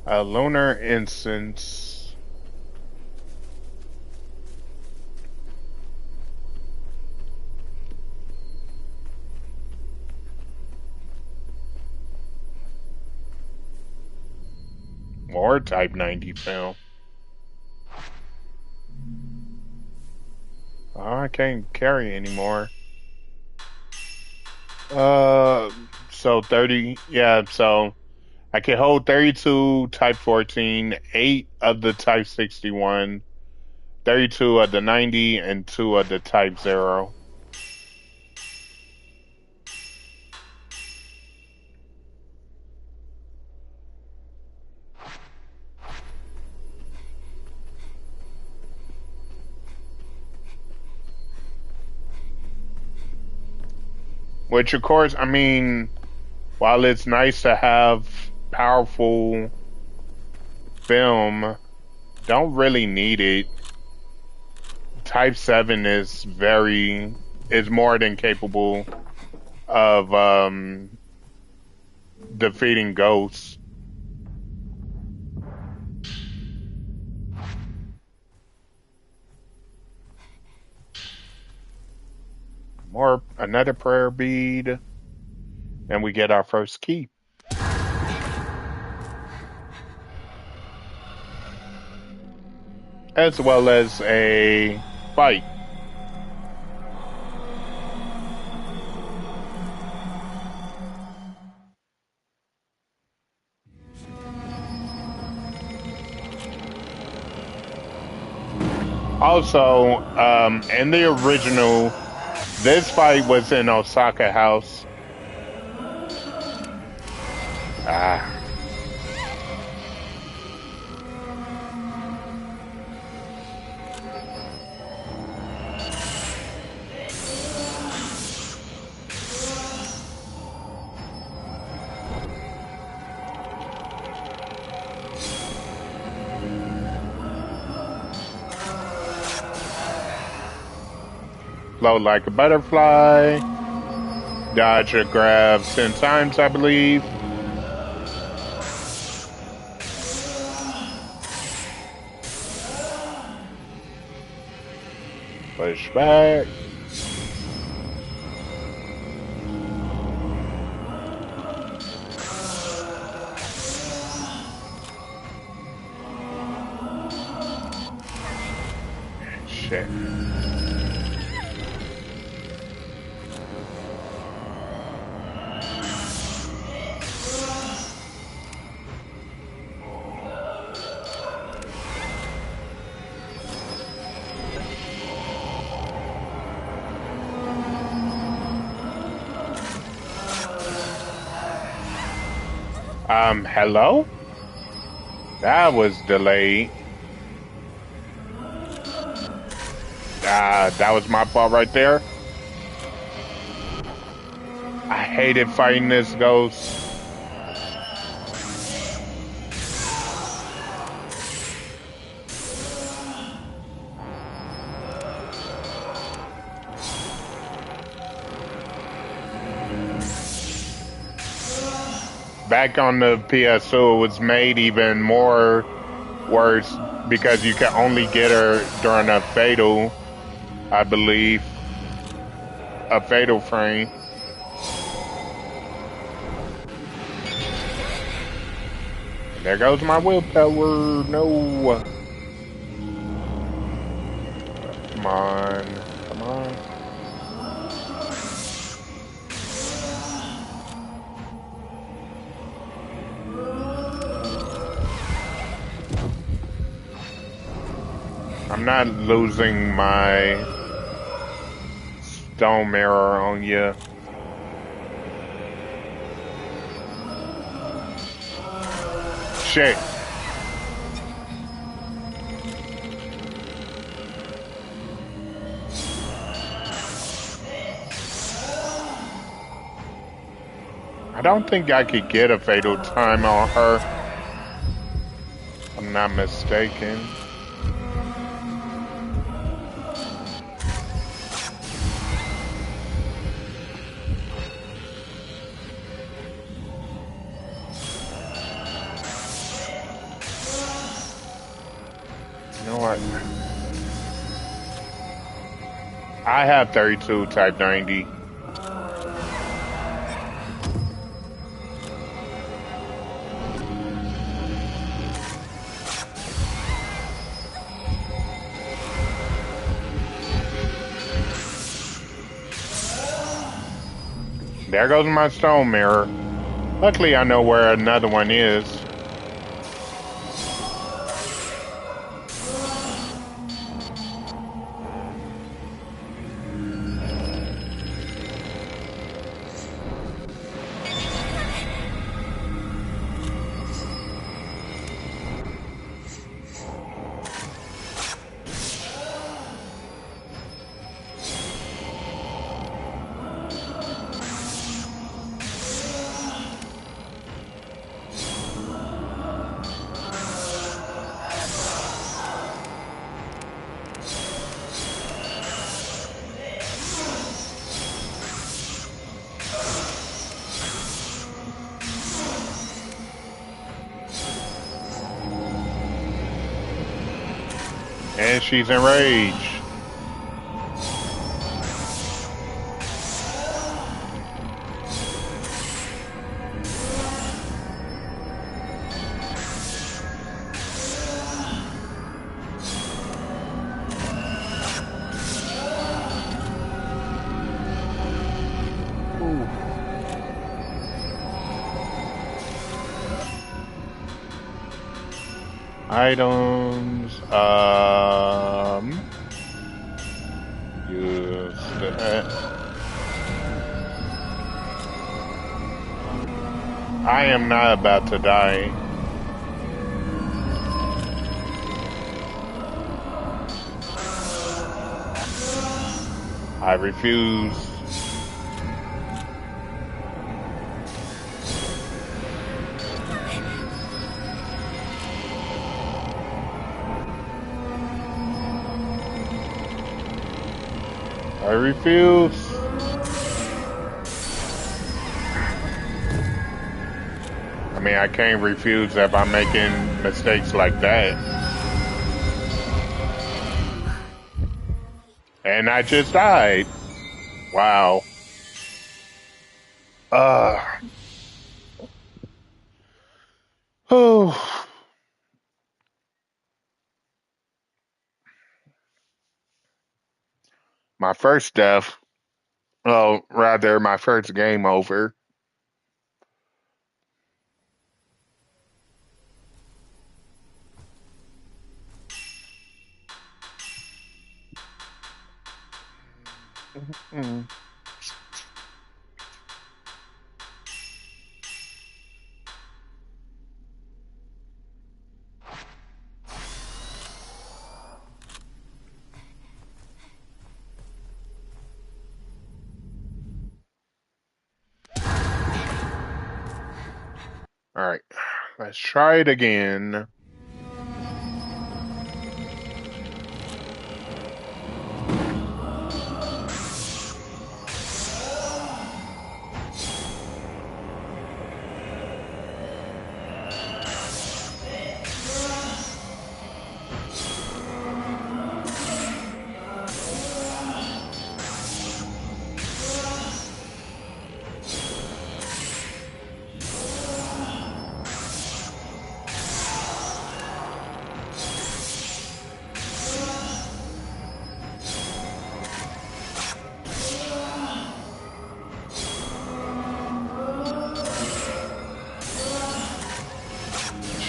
A lunar incense. More type 90 film. Oh, I can't carry anymore. Uh, so 30, yeah, so I can hold 32 type 14, 8 of the type 61, 32 of the 90, and 2 of the type 0. Which, of course, I mean, while it's nice to have powerful film, don't really need it. Type 7 is more than capable of defeating ghosts. More another prayer bead, and we get our first key. As well as a fight. Also, in the original, this fight was in Osaka House. Ah. Float like a butterfly. Dodge or grab 10 times, I believe. Push back. Shit. Hello? That was delayed. That was my fault right there. I hated fighting this ghost. back on the PS2, it was made even more worse because you could only get her during a fatal, I believe, a fatal frame. There goes my willpower. No. Come on. Come on. I'm not losing my stone mirror on you. Shit. I don't think I could get a fatal time on her. I'm not mistaken. You know what? I have 32 type 90. There goes my stone mirror. Luckily, I know where another one is. And she's enraged. Ooh. Items. Use that. I am not about to die. I refuse. I refuse. I mean, I can't refuse if I'm making mistakes like that. And I just died. Wow. Oh. My first death. Well, rather, my first game over. Mm. All right, let's try it again.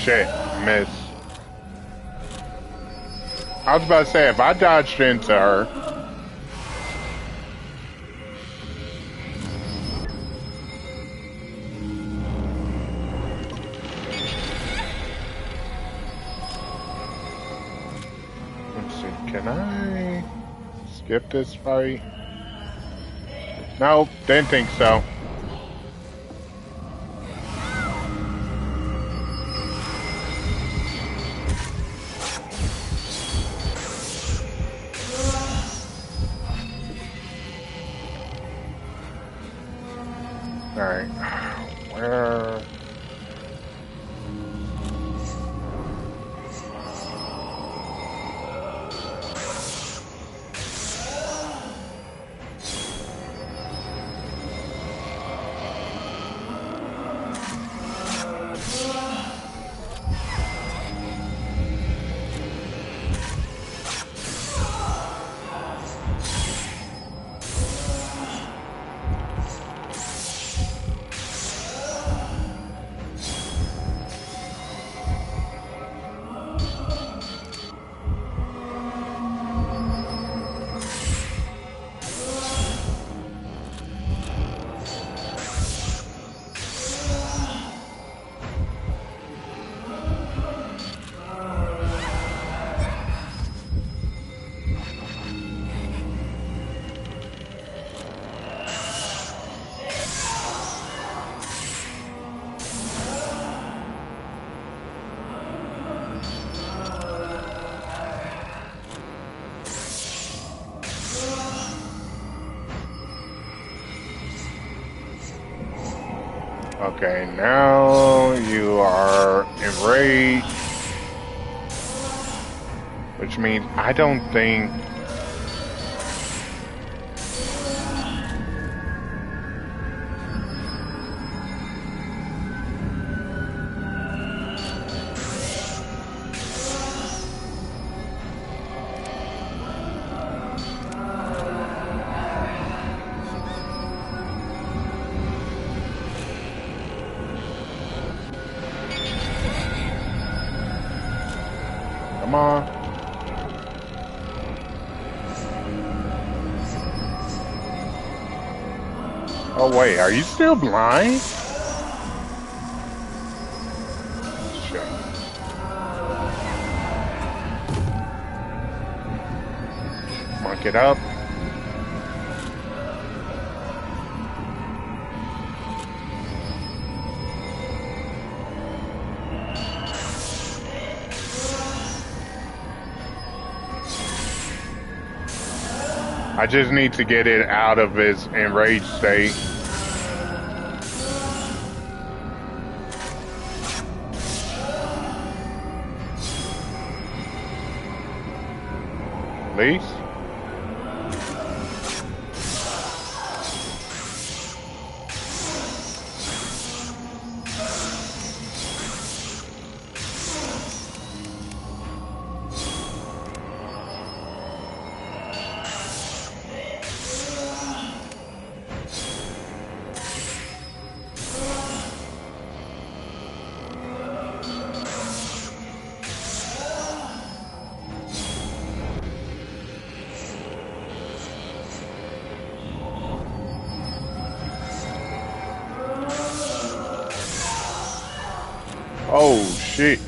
shit, miss. I was about to say, if I dodged into her. Let's see, can I skip this fight? Nope, didn't think so. Alright, where? Okay, now you are enraged, which means I don't think. Come on. Oh wait, are you still blind? Shit. Mark it up. I just need to get it out of its enraged state. Please? Oh shit.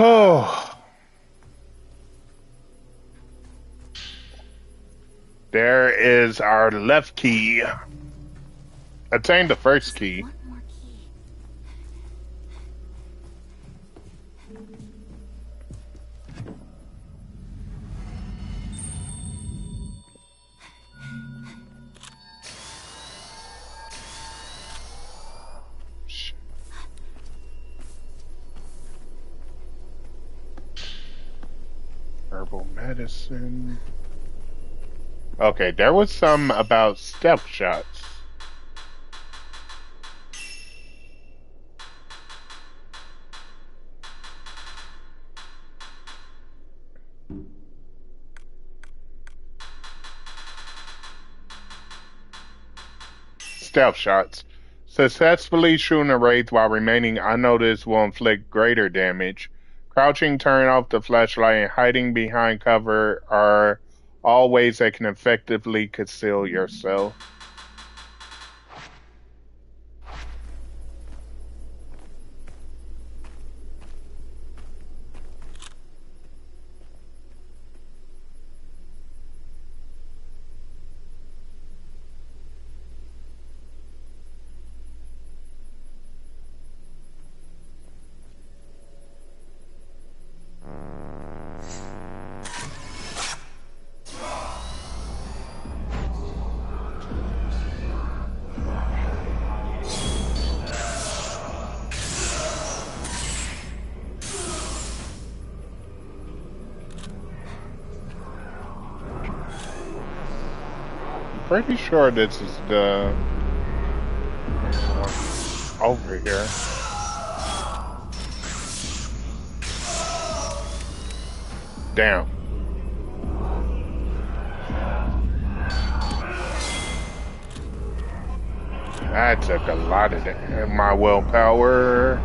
Oh. There is our left key. Attain the first key. One more key. Herbal medicine. Okay, there was some about stealth shots. Stealth shots. Successfully shooting a wraith while remaining unnoticed will inflict greater damage. Crouching, turning off the flashlight, and hiding behind cover are all ways that can effectively conceal yourself. Pretty sure this is the over here. Damn. That took a lot of my willpower.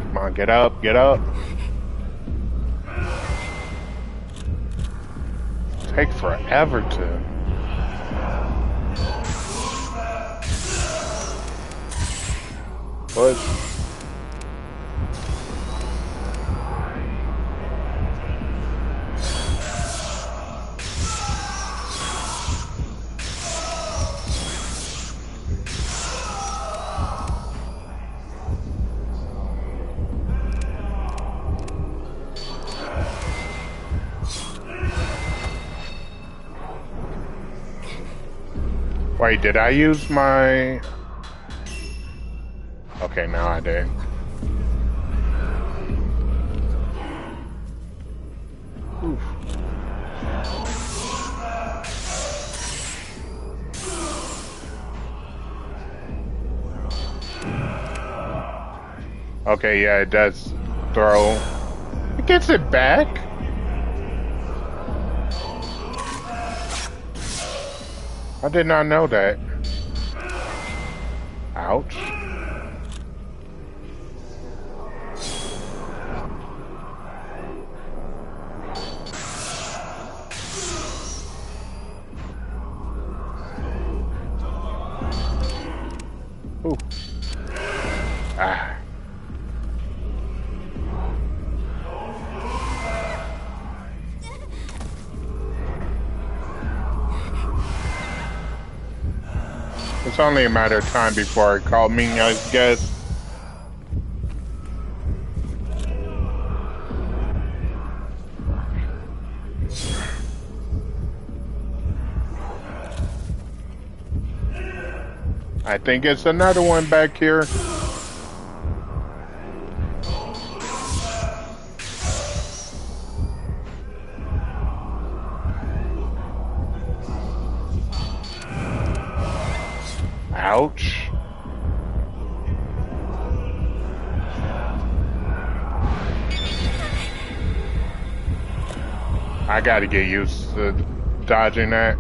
Come on, get up, get up. Take forever to. Push. Wait, did I use my... Okay, now I did. Oof. Okay, yeah, it does throw. It gets it back. I did not know that. Ouch. Ooh. Ah. It's only a matter of time before it called me, I guess. I think it's another one back here. Ouch. I gotta get used to dodging that.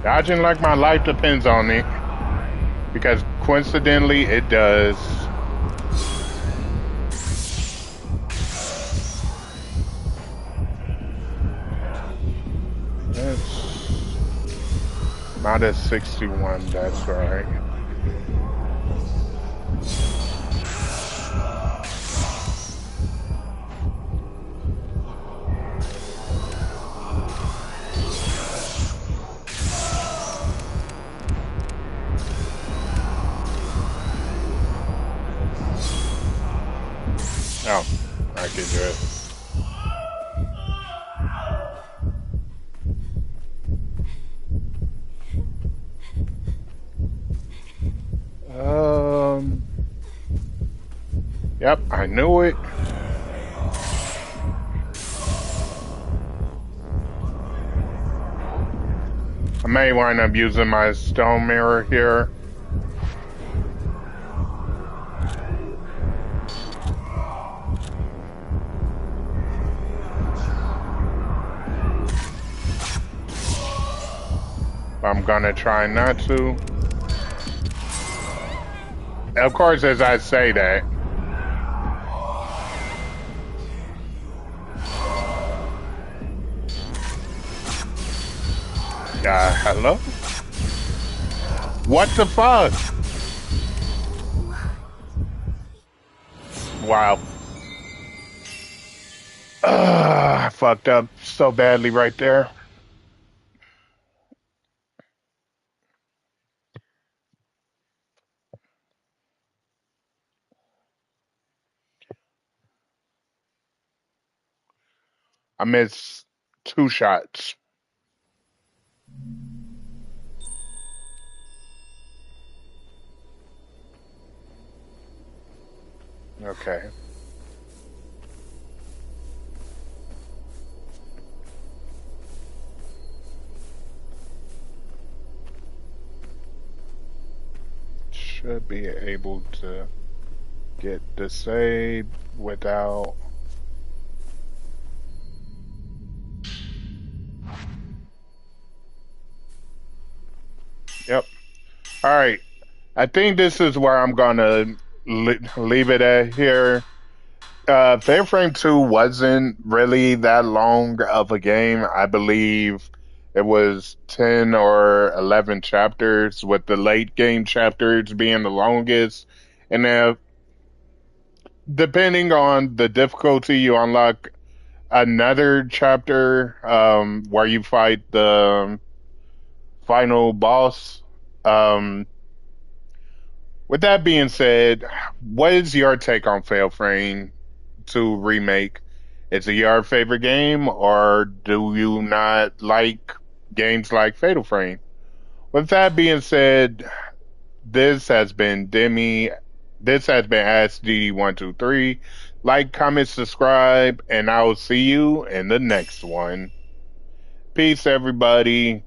Dodging like my life depends on it. Because coincidentally, it does. That's minus 61, that's right. Oh, I can do it. Um, yep, I knew it. I may wind up using my stone mirror here. I'm gonna try not to. Of course, as I say that. Hello? What the fuck? Wow. I fucked up so badly right there. I missed 2 shots. Okay. Should be able to get the save without. Yep. All right. I think this is where I'm gonna leave it at here. Fair Frame 2 wasn't really that long of a game. I believe it was 10 or 11 chapters, with the late game chapters being the longest. And depending on the difficulty, you unlock another chapter where you fight the final boss. Um, with that being said, what is your take on Fail Frame 2 Remake? Is it your favorite game, or do you not like games like Fatal Frame? With that being said, this has been Demi. This has been Ask DD123. Like, comment, subscribe, and I will see you in the next one. Peace, everybody.